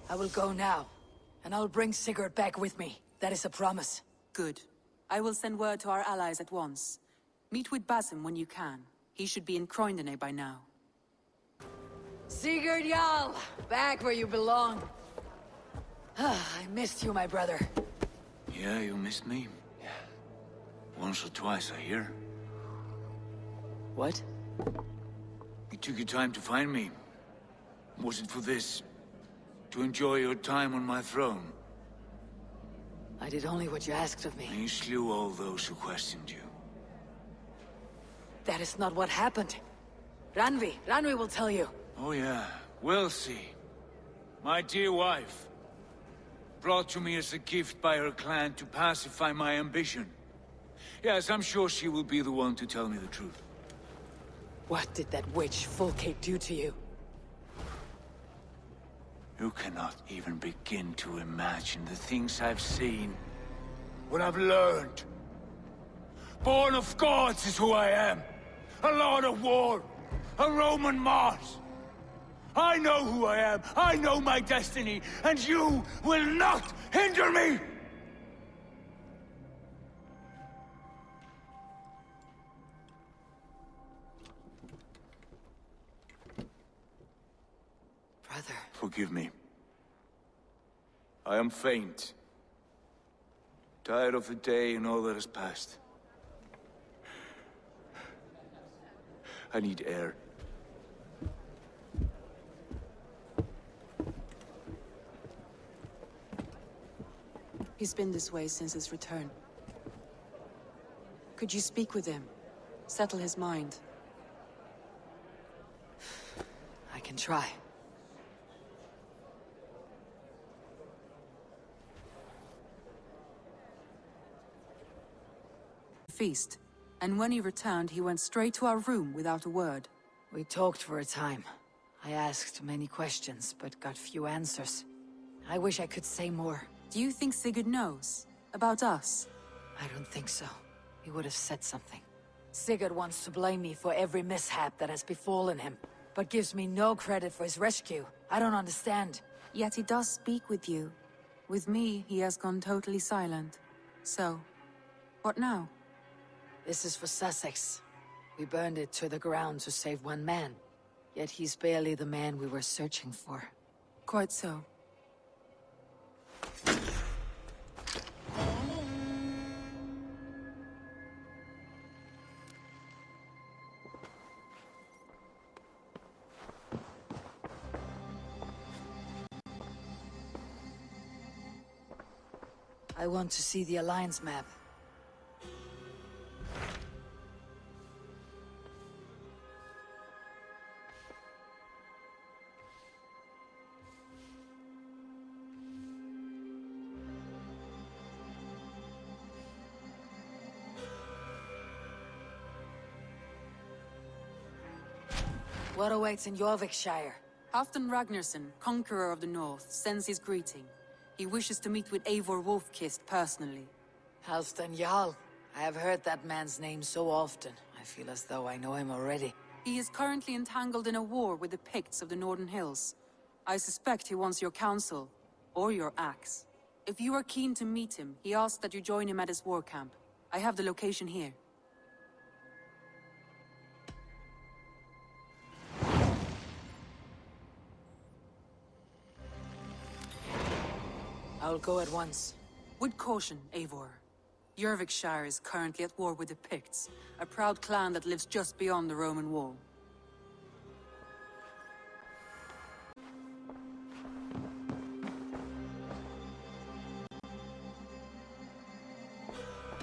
I will go now. And I'll bring Sigurd back with me. That is a promise. Good. I will send word to our allies at once. Meet with Basim when you can. He should be in Croydon by now. Sigurd Jarl! Back where you belong. I missed you, my brother. Yeah, you missed me? Yeah. Once or twice, I hear. What? You took your time to find me. Was it for this? To enjoy your time on my throne? I did only what you asked of me. And you slew all those who questioned you. That is not what happened. Randvi will tell you. Oh yeah, we'll see. My dear wife, brought to me as a gift by her clan to pacify my ambition. Yes, I'm sure she will be the one to tell me the truth. What did that witch Fulke do to you? You cannot even begin to imagine the things I've seen. What I've learned. Born of gods is who I am. A lord of war. A Roman Mars. I know who I am. I know my destiny. And you will not hinder me! Brother. Forgive me. I am faint. Tired of the day and all that has passed. I need air. He's been this way since his return. Could you speak with him? Settle his mind? I can try. Feast. And when he returned, he went straight to our room without a word. We talked for a time. I asked many questions, but got few answers. I wish I could say more. Do you think Sigurd knows? About us? I don't think so. He would have said something. Sigurd wants to blame me for every mishap that has befallen him, but gives me no credit for his rescue. I don't understand. Yet he does speak with you. With me, he has gone totally silent. So, what now? This is for Sussex. We burned it to the ground to save one man. Yet he's barely the man we were searching for. Quite so. I want to see the Alliance map. What awaits in Jorvikshire? Halfdan Ragnarsson, conqueror of the north, sends his greeting. He wishes to meet with Eivor Wolfkist personally. Halfdan Jarl. I have heard that man's name so often. I feel as though I know him already. He is currently entangled in a war with the Picts of the Northern Hills. I suspect he wants your counsel, or your axe. If you are keen to meet him, he asks that you join him at his war camp. I have the location here. I'll go at once. With caution, Eivor. Jorvikshire is currently at war with the Picts, a proud clan that lives just beyond the Roman wall.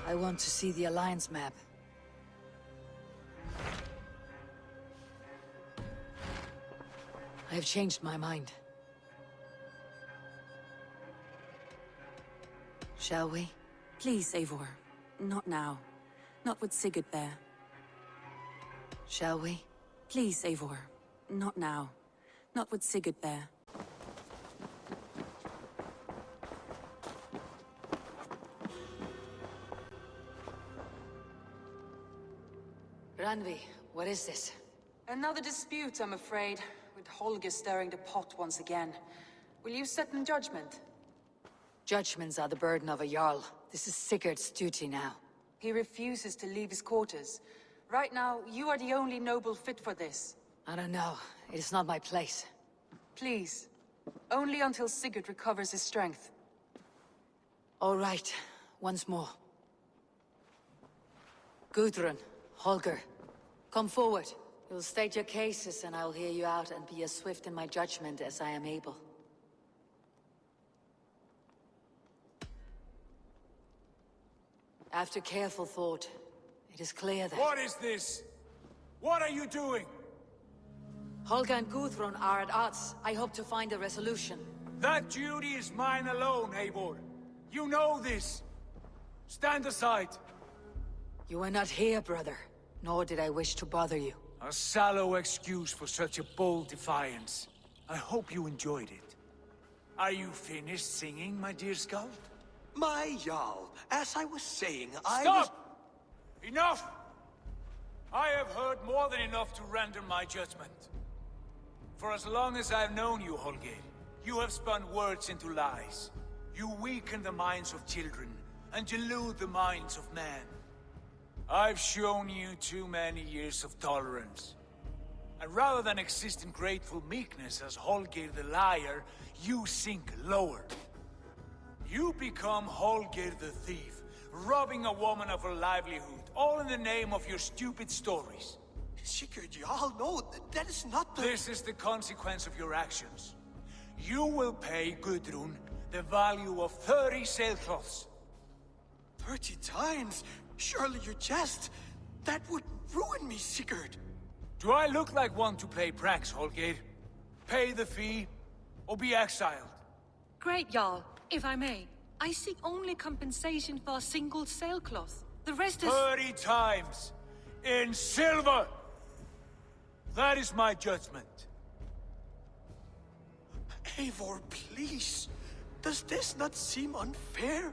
I want to see the Alliance map. I have changed my mind. Shall we? Please, Eivor. Not now. Not with Sigurd there. Shall we? Please, Eivor. Not now. Not with Sigurd there. Randvi, what is this? Another dispute, I'm afraid, with Holger stirring the pot once again. Will you set in judgment? Judgments are the burden of a Jarl. This is Sigurd's duty now. He refuses to leave his quarters. Right now, you are the only noble fit for this. I don't know. It is not my place. Please. Only until Sigurd recovers his strength. All right. Once more. Gudrun, Holger, come forward. You'll state your cases and I'll hear you out and be as swift in my judgment as I am able. After careful thought, it is clear that... What is this? What are you doing? Holger and Gudrun are at odds. I hope to find a resolution. That duty is mine alone, Eivor. You know this. Stand aside. You were not here, brother. Nor did I wish to bother you. A sallow excuse for such a bold defiance. I hope you enjoyed it. Are you finished singing, my dear Skald? My Jarl, as I was saying, Stop! Enough! I have heard more than enough to render my judgment. For as long as I've known you, Holger, you have spun words into lies. You weaken the minds of children, and delude the minds of men. I've shown you too many years of tolerance. And rather than exist in grateful meekness as Holger the liar, you sink lower. You You've become Holger the thief, robbing a woman of her livelihood, all in the name of your stupid stories. Sigurd, Jarl, no, that is not the... This is the consequence of your actions. You will pay Gudrun the value of 30 sailcloths. 30 times? Surely you jest. That would ruin me, Sigurd. Do I look like one to play pranks, Holger? Pay the fee, or be exiled. Great, Jarl. If I may, I seek only compensation for a single sailcloth. The rest is... 30 times! In silver! That is my judgment. Eivor, please. Does this not seem unfair?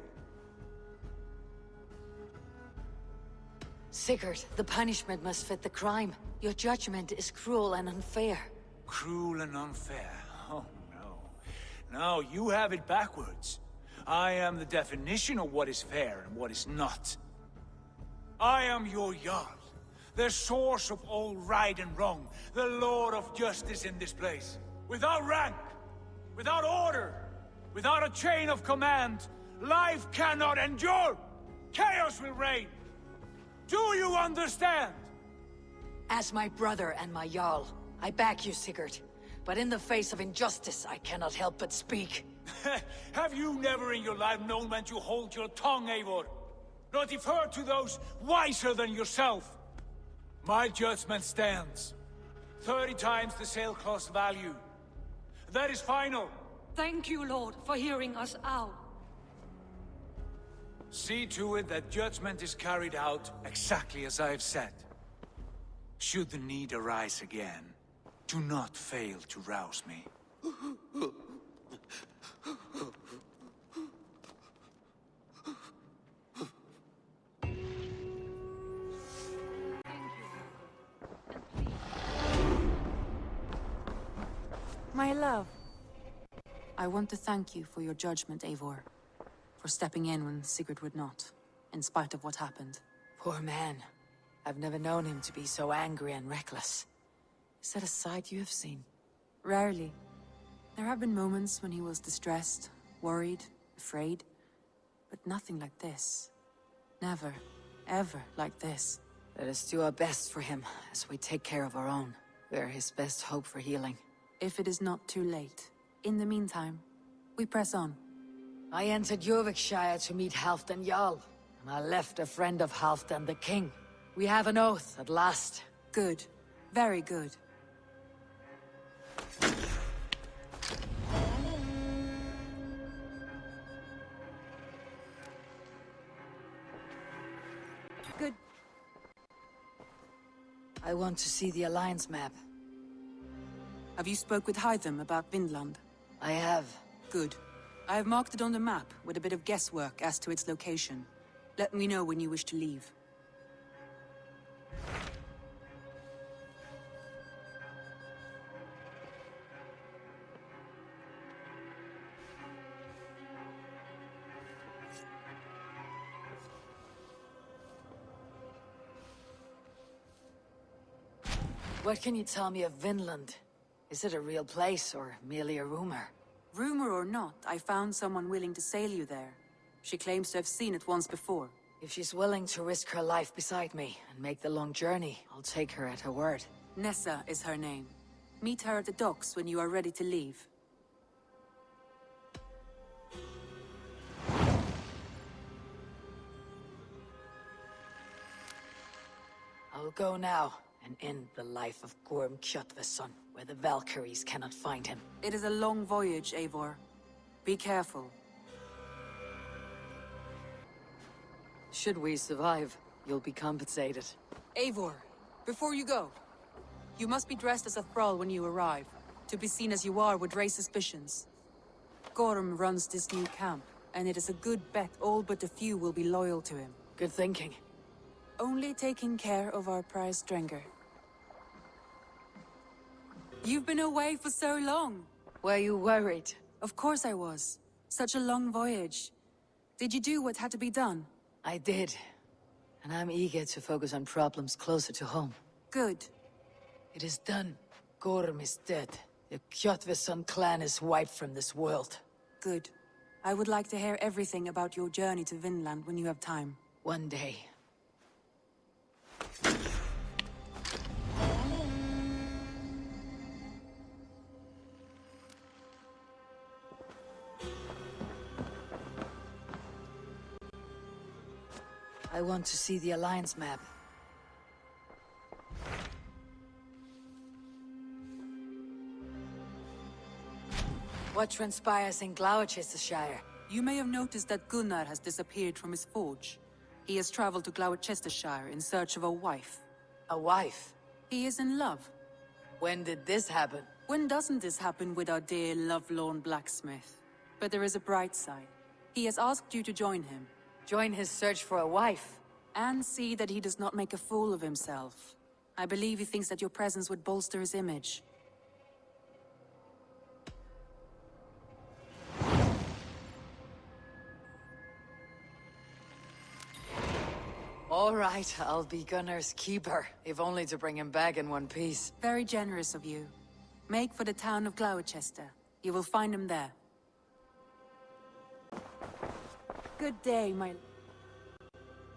Sigurd, the punishment must fit the crime. Your judgment is cruel and unfair. Cruel and unfair? Oh, no. No, you have it backwards. I am the definition of what is fair and what is not. I am your Jarl, the source of all right and wrong, the Lord of justice in this place. Without rank, without order, without a chain of command, life cannot endure! Chaos will reign! Do you understand? As my brother and my Jarl, I back you, Sigurd. But in the face of injustice, I cannot help but speak. Have you never in your life known when to hold your tongue, Eivor? Nor defer to those wiser than yourself? My judgment stands. 30 times the sailcloth's value. That is final. Thank you, Lord, for hearing us out. See to it that judgment is carried out exactly as I have said. Should the need arise again, do not fail to rouse me. My love, I want to thank you for your judgment, Eivor. For stepping in when Sigurd would not, in spite of what happened. Poor man. I've never known him to be so angry and reckless. Is that a side you have seen? Rarely. There have been moments when he was distressed, worried, afraid. But nothing like this. Never, ever like this. Let us do our best for him, as we take care of our own. We are his best hope for healing. If it is not too late. In the meantime, we press on. I entered Jorvikshire to meet Halfdan Jarl, and I left a friend of Halfdan the king. We have an oath at last. Good. Very good. Good. I want to see the Alliance map. Have you spoke with Hytham about Vinland? I have. Good. I have marked it on the map, with a bit of guesswork as to its location. Let me know when you wish to leave. What can you tell me of Vinland? Is it a real place, or merely a rumor? Rumor or not, I found someone willing to sail you there. She claims to have seen it once before. If she's willing to risk her life beside me and make the long journey, I'll take her at her word. Nessa is her name. Meet her at the docks when you are ready to leave. I'll go now and end the life of Gorm Kjotveson, where the Valkyries cannot find him. It is a long voyage, Eivor. Be careful. Should we survive, you'll be compensated. Eivor, before you go, you must be dressed as a thrall when you arrive. To be seen as you are would raise suspicions. Gorm runs this new camp, and it is a good bet all but a few will be loyal to him. Good thinking. Only taking care of our prize Strenger. You've been away for so long. Were you worried? Of course I was. Such a long voyage. Did you do what had to be done? I did. And I'm eager to focus on problems closer to home. Good. It is done. Gorm is dead. The Kjotveson clan is wiped from this world. Good. I would like to hear everything about your journey to Vinland when you have time. One day. I want to see the Alliance map. What transpires in Gloucestershire? You may have noticed that Gunnar has disappeared from his forge. He has traveled to Gloucestershire in search of a wife. A wife? He is in love. When did this happen? When doesn't this happen with our dear lovelorn blacksmith? But there is a bright side. He has asked you to join him. Join his search for a wife? And see that he does not make a fool of himself. I believe he thinks that your presence would bolster his image. All right, I'll be Gunnar's keeper, if only to bring him back in one piece. Very generous of you. Make for the town of Gloucester. You will find him there. Good day, my...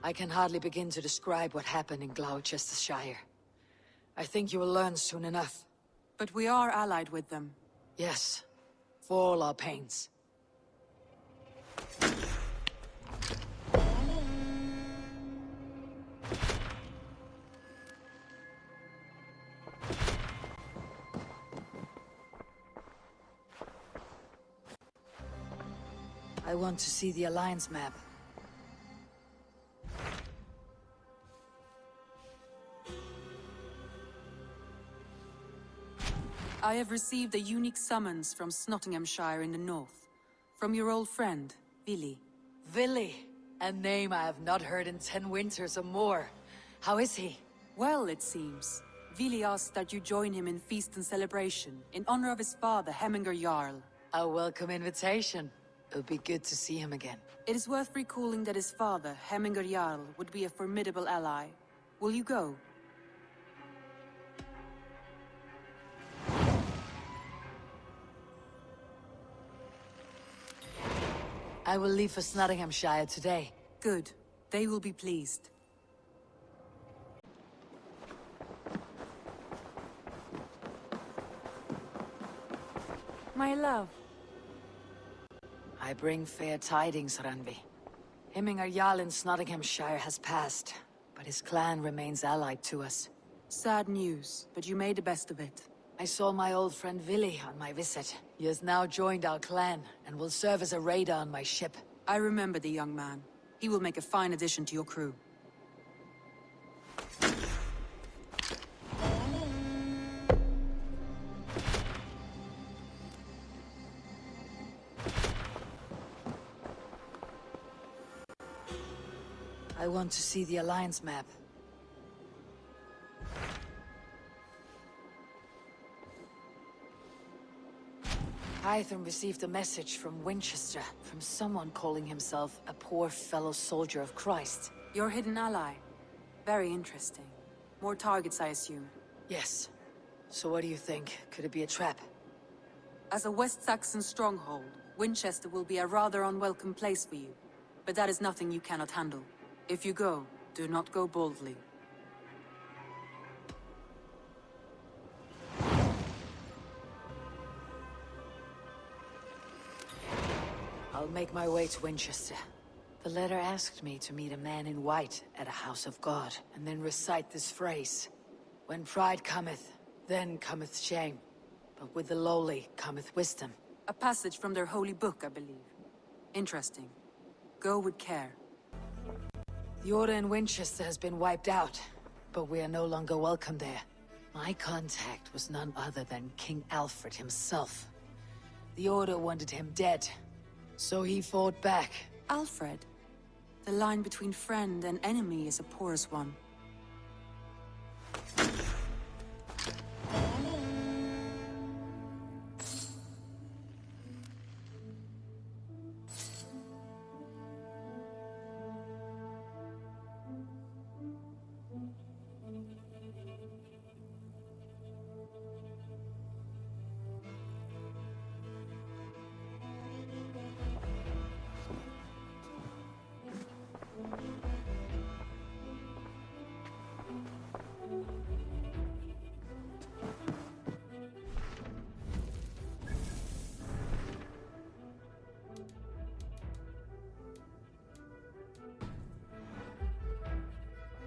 I can hardly begin to describe what happened in Gloucestershire. I think you will learn soon enough. But we are allied with them. Yes, for all our pains. I want to see the Alliance map. I have received a unique summons from Nottinghamshire in the north. From your old friend, Vili. Vili? A name I have not heard in 10 winters or more. How is he? Well, it seems. Vili asked that you join him in feast and celebration, in honor of his father, Hemminger Jarl. A welcome invitation. It would be good to see him again. It is worth recalling that his father, Hemminger Jarl, would be a formidable ally. Will you go? I will leave for Nottinghamshire today. Good. They will be pleased. My love. I bring fair tidings, Randvi. Hemminger Jarl in Nottinghamshire has passed, but his clan remains allied to us. Sad news, but you made the best of it. I saw my old friend Vili on my visit. He has now joined our clan, and will serve as a raider on my ship. I remember the young man. He will make a fine addition to your crew. I want to see the Alliance map. Hytham received a message from Winchester, from someone calling himself a poor fellow soldier of Christ. Your hidden ally. Very interesting. More targets, I assume. Yes. So what do you think? Could it be a trap? As a West Saxon stronghold, Winchester will be a rather unwelcome place for you. But that is nothing you cannot handle. If you go, do not go boldly. I'll make my way to Winchester. The letter asked me to meet a man in white at a house of God, and then recite this phrase. When pride cometh, then cometh shame. But with the lowly cometh wisdom. A passage from their holy book, I believe. Interesting. Go with care. The Order in Winchester has been wiped out, but we are no longer welcome there. My contact was none other than King Alfred himself. The Order wanted him dead, so he fought back. Alfred? The line between friend and enemy is a porous one.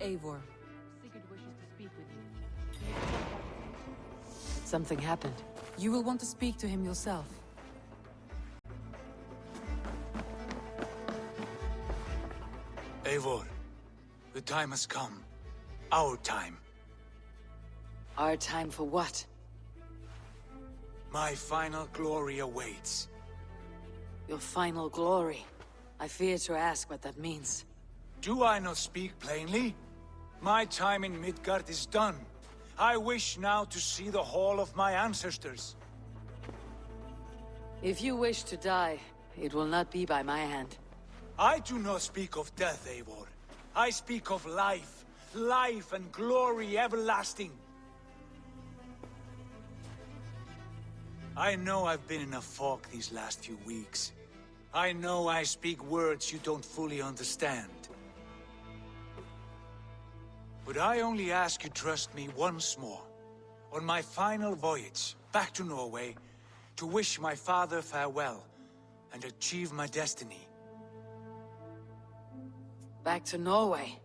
Eivor. Sigurd wishes to speak with you. Something happened. You will want to speak to him yourself. Eivor, the time has come. Our time. Our time for what? My final glory awaits. Your final glory. I fear to ask what that means. Do I not speak plainly? My time in Midgard is done. I wish now to see the hall of my ancestors. If you wish to die, it will not be by my hand. I do not speak of death, Eivor. I speak of life. Life and glory everlasting. I know I've been in a fog these last few weeks. I know I speak words you don't fully understand. But I only ask you trust me once more, on my final voyage back to Norway, to wish my father farewell and achieve my destiny. Back to Norway.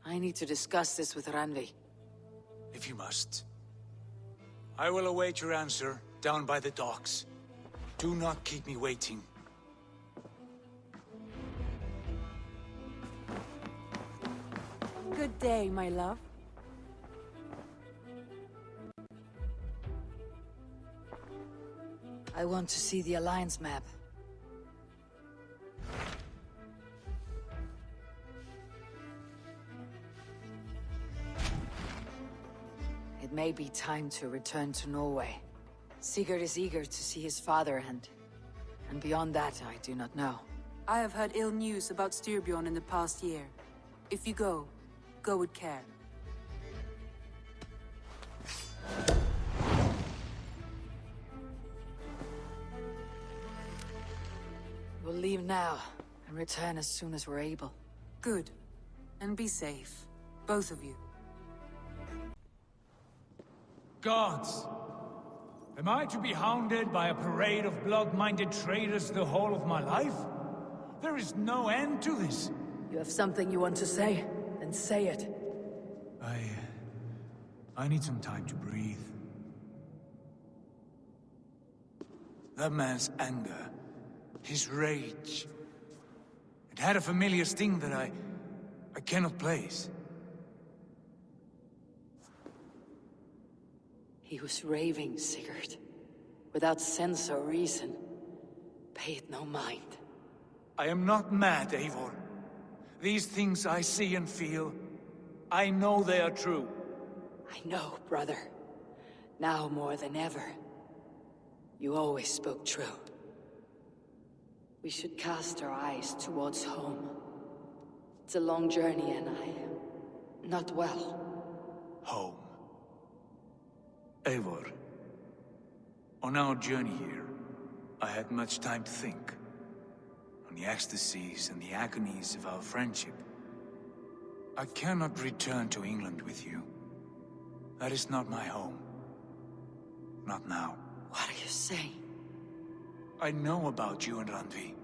I need to discuss this with Randvi. If you must. I will await your answer down by the docks. Do not keep me waiting. Good day, my love. I want to see the Alliance map. It may be time to return to Norway. Sigurd is eager to see his father, and beyond that, I do not know. I have heard ill news about Styrbjorn in the past year. If you go with care. We'll leave now, and return as soon as we're able. Good. And be safe. Both of you. Gods! Am I to be hounded by a parade of blood-minded traitors the whole of my life? There is no end to this. You have something you want to say? Then say it. I need some time to breathe. That man's anger, his rage, it had a familiar sting that I cannot place. He was raving, Sigurd. Without sense or reason. Pay it no mind. I am not mad, Eivor. These things I see and feel, I know they are true. I know, brother. Now more than ever. You always spoke true. We should cast our eyes towards home. It's a long journey and I am not well. Home. Eivor, on our journey here, I had much time to think. On the ecstasies and the agonies of our friendship. I cannot return to England with you. That is not my home. Not now. What are you saying? I know about you and Randvi.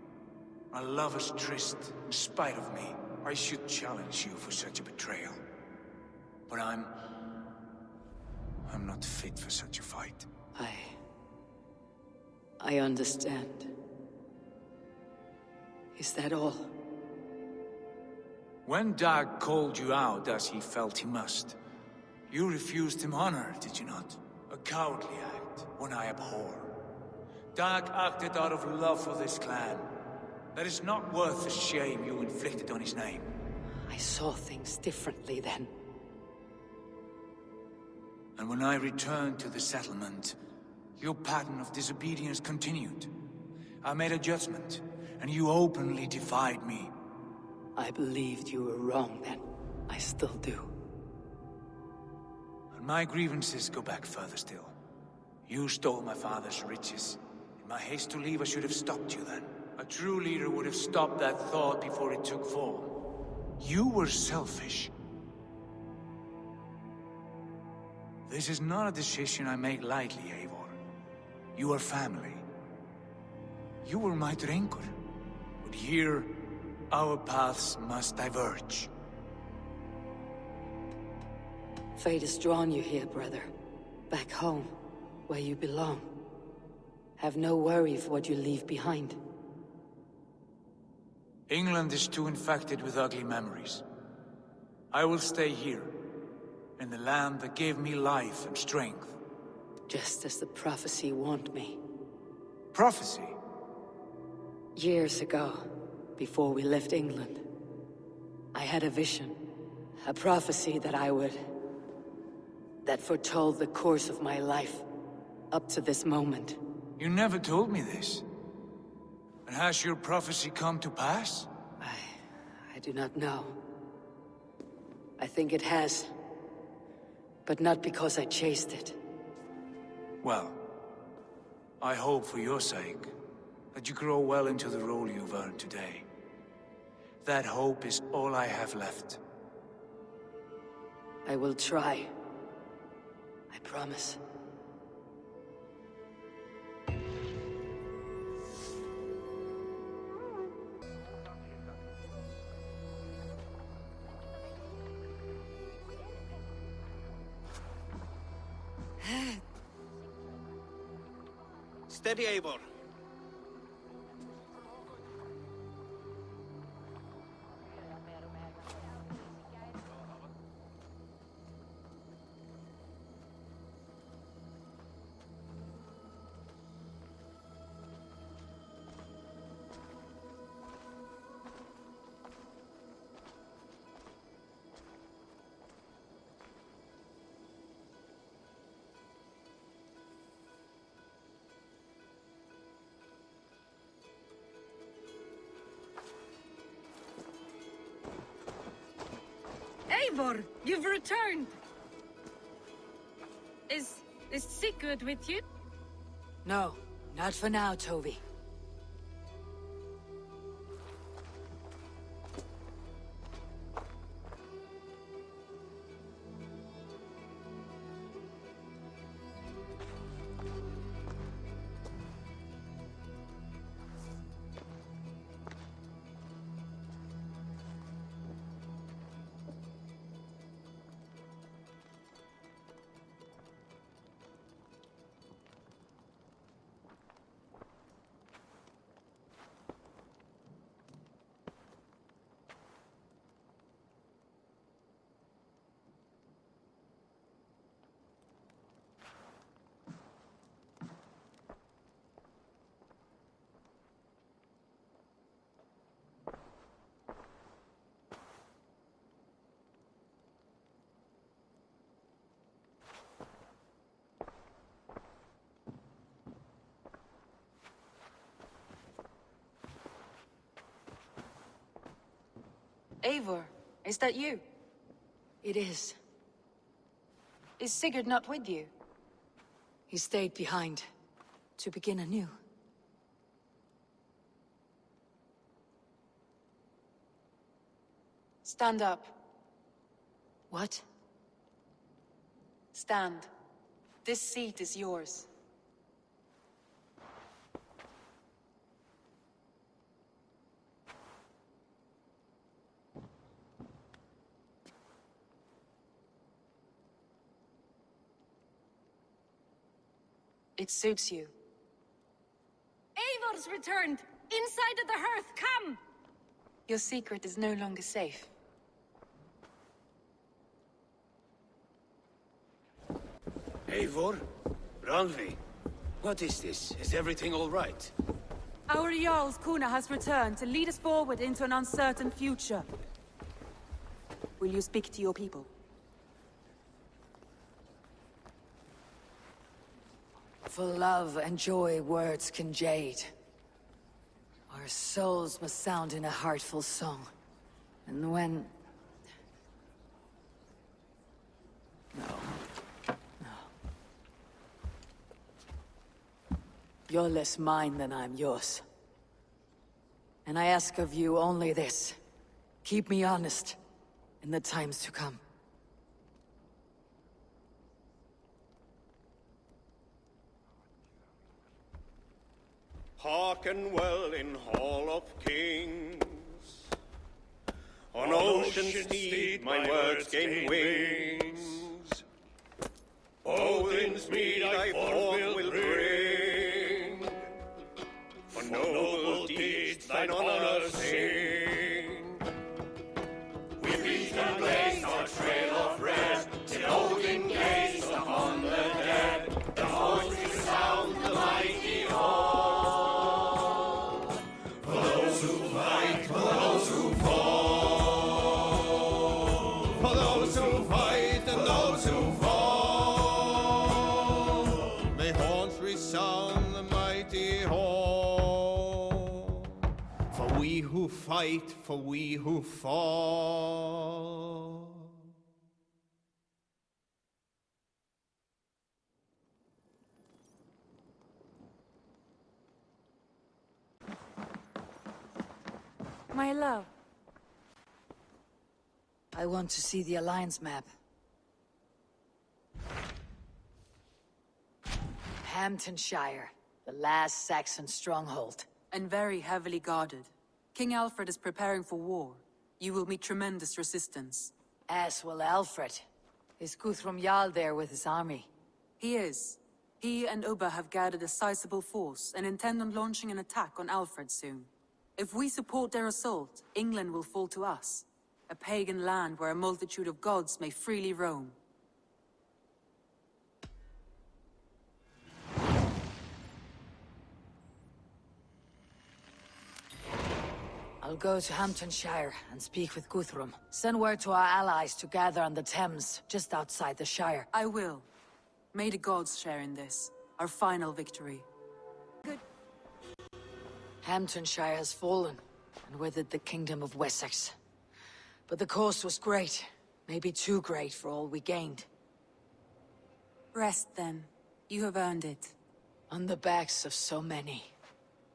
A lover's tryst, in spite of me. I should challenge you for such a betrayal. But I'm not fit for such a fight. I understand. Is that all? When Dag called you out as he felt he must, you refused him honor, did you not? A cowardly act, one I abhor. Dag acted out of love for this clan. That is not worth the shame you inflicted on his name. I saw things differently then. And when I returned to the settlement, your pattern of disobedience continued. I made a judgment, and you openly defied me. I believed you were wrong then. I still do. And my grievances go back further still. You stole my father's riches. In my haste to leave, I should have stopped you then. A true leader would have stopped that thought before it took form. You were selfish. This is not a decision I make lightly, Eivor. You are family. You were my drengur. But here, our paths must diverge. Fate has drawn you here, brother. Back home, where you belong. Have no worry for what you leave behind. England is too infected with ugly memories. I will stay here, in the land that gave me life and strength. Just as the prophecy warned me. Prophecy? Years ago, before we left England, I had a vision. A prophecy that foretold the course of my life, up to this moment. You never told me this. And has your prophecy come to pass? I do not know. I think it has. But not because I chased it. Well, I hope for your sake that you grow well into the role you've earned today. That hope is all I have left. I will try. I promise. Steady, Eivor. Eivor, you've returned! Is Sigurd with you? No, not for now, Toby. Eivor, is that you? It is. Is Sigurd not with you? He stayed behind, to begin anew. Stand up. What? Stand. This seat is yours. It suits you. Eivor's returned! Inside of the hearth, come! Your secret is no longer safe. Eivor? Randvi? What is this? Is everything all right? Our Jarl's Kuna has returned to lead us forward into an uncertain future. Will you speak to your people? For love and joy words can jade. Our souls must sound in a heartful song. And when... No. You're less mine than I'm yours. And I ask of you only this. Keep me honest in the times to come. Hearken well in Hall of Kings. On ocean steed my words gain wings. Odin's mead I forth will bring. For noble deeds thine honor sing. We reach the place our trail of red, till Odin gazed upon the dead. The host resound the mighty hall. For those who fight, for those who fall. For those who fight and those who fall. May horns resound the mighty hall. For we who fight, for we who fall. My love. I want to see the Alliance map. Hamptonshire, the last Saxon stronghold. And very heavily guarded. King Alfred is preparing for war. You will meet tremendous resistance. As will Alfred. Is Guthrum Jarl there with his army? He is. He and Ubba have gathered a sizable force and intend on launching an attack on Alfred soon. If we support their assault, England will fall to us. A pagan land where a multitude of gods may freely roam. I'll go to Hamptonshire and speak with Guthrum. Send word to our allies to gather on the Thames, just outside the Shire. I will. May the gods share in this, our final victory. Good. Hamptonshire has fallen, and with it the Kingdom of Wessex. But the cost was great. Maybe too great for all we gained. Rest then. You have earned it. On the backs of so many.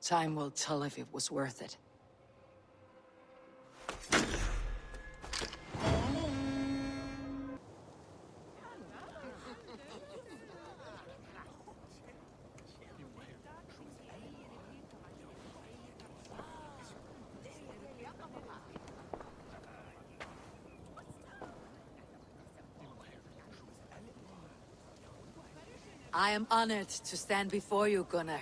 Time will tell if it was worth it. I am honored to stand before you, Gunnar,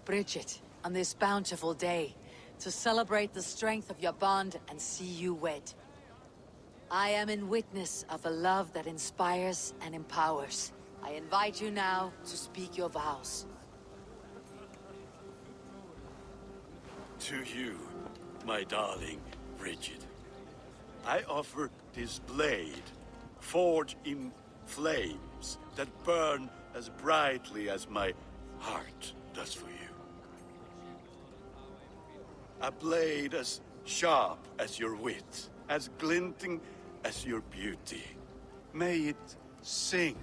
Bridget, on this bountiful day, to celebrate the strength of your bond and see you wed. I am in witness of a love that inspires and empowers. I invite you now to speak your vows. To you, my darling Bridget, I offer this blade, forged in flames that burn as brightly as my heart does for you. A blade as sharp as your wit, as glinting as your beauty. May it sing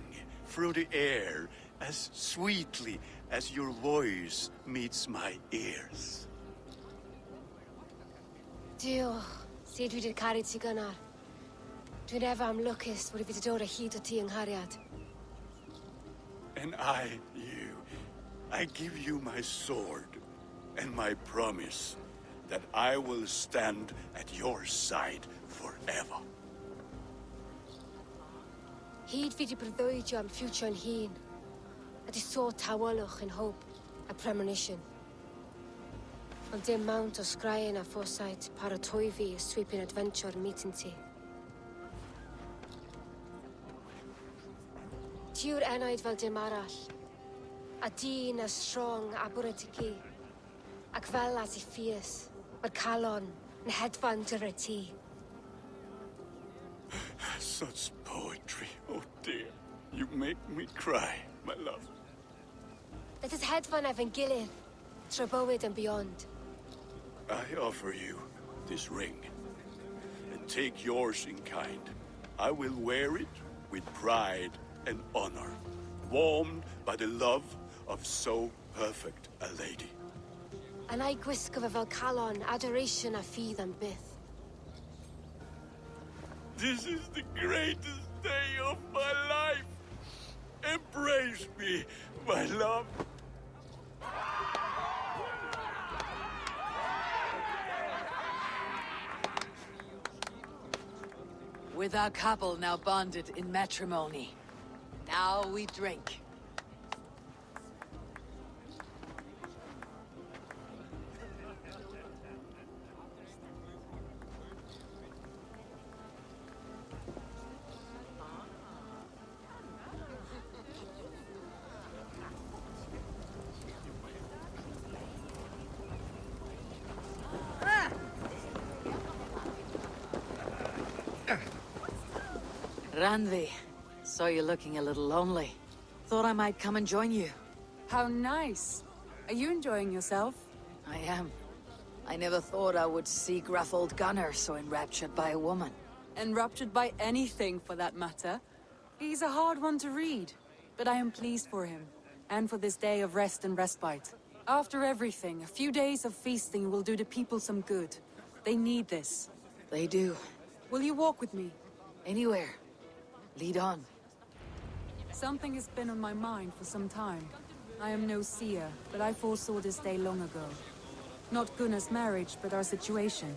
through the air as sweetly as your voice meets my ears. Diolch. Sut dwi 'di caru ti gynnar. Dwi'n efo am lwcus bod I fi 'di dod o hyd o ti yng nghariad. And I, you, I give you my sword and my promise that I will stand at your side forever. Hyd fi 'di breuddwydio am future yn hun. A di so tawalwch in hope a premonition. Ond dim mount o sgraen a foresight paratoi fi a sweeping adventure meeting ti. Tiw'r enaid fel dim arall. A dyn as strong a bwretici. Ac fel as I ffies, mae'r calon yn hedfan dy ti. Such poetry, oh dear. You make me cry, my love. Let us hedfan efo'n gilydd, tra bywyd and beyond. I offer you this ring, and take yours in kind. I will wear it with pride and honor, warmed by the love of so perfect a lady. And I gwisgo fe fel calon, adoration a ffydd am byth. This is the greatest day of my life. Embrace me, my love. With our couple now bonded in matrimony, Now we drink. Randvi, saw you looking a little lonely. Thought I might come and join you. How nice. Are you enjoying yourself? I am. I never thought I would see gruff old Gunnar so enraptured by a woman. Enraptured by anything, for that matter. He's a hard one to read, but I am pleased for him, and for this day of rest and respite. After everything, a few days of feasting will do the people some good. They need this. They do. Will you walk with me? Anywhere. Lead on. Something has been on my mind for some time. I am no seer, but I foresaw this day long ago. Not Gunnar's marriage, but our situation.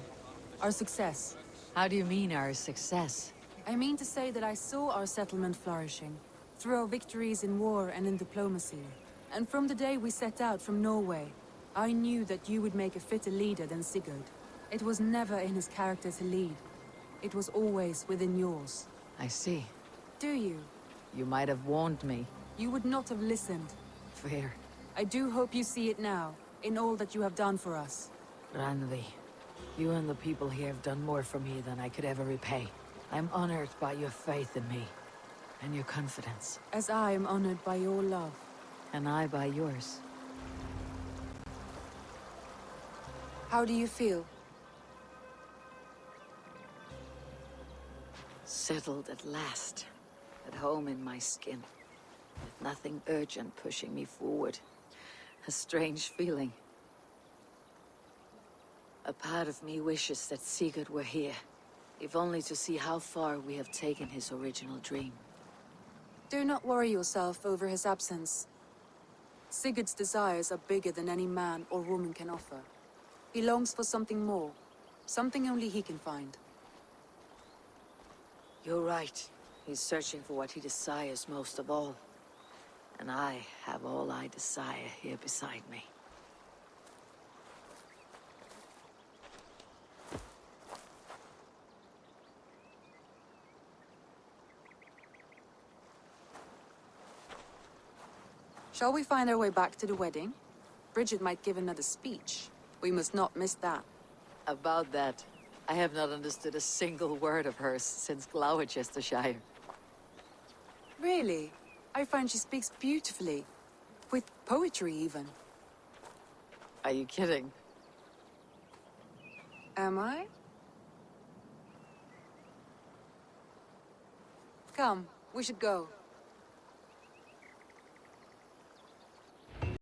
Our success. How do you mean, our success? I mean to say that I saw our settlement flourishing, through our victories in war and in diplomacy. And from the day we set out from Norway, I knew that you would make a fitter leader than Sigurd. It was never in his character to lead. It was always within yours. I see. Do you? You might have warned me. You would not have listened. Fair. I do hope you see it now, in all that you have done for us. Randvi, you and the people here have done more for me than I could ever repay. I'm honored by your faith in me, and your confidence. As I am honored by your love. And I by yours. How do you feel? Settled at last. At home in my skin. With nothing urgent pushing me forward. A strange feeling. A part of me wishes that Sigurd were here. If only to see how far we have taken his original dream. Do not worry yourself over his absence. Sigurd's desires are bigger than any man or woman can offer. He longs for something more. Something only he can find. You're right. He's searching for what he desires most of all. And I have all I desire here beside me. Shall we find our way back to the wedding? Bridget might give another speech. We must not miss that. About that, I have not understood a single word of hers since Gloucestershire. Really? I find she speaks beautifully. With poetry, even. Are you kidding? Am I? Come, we should go.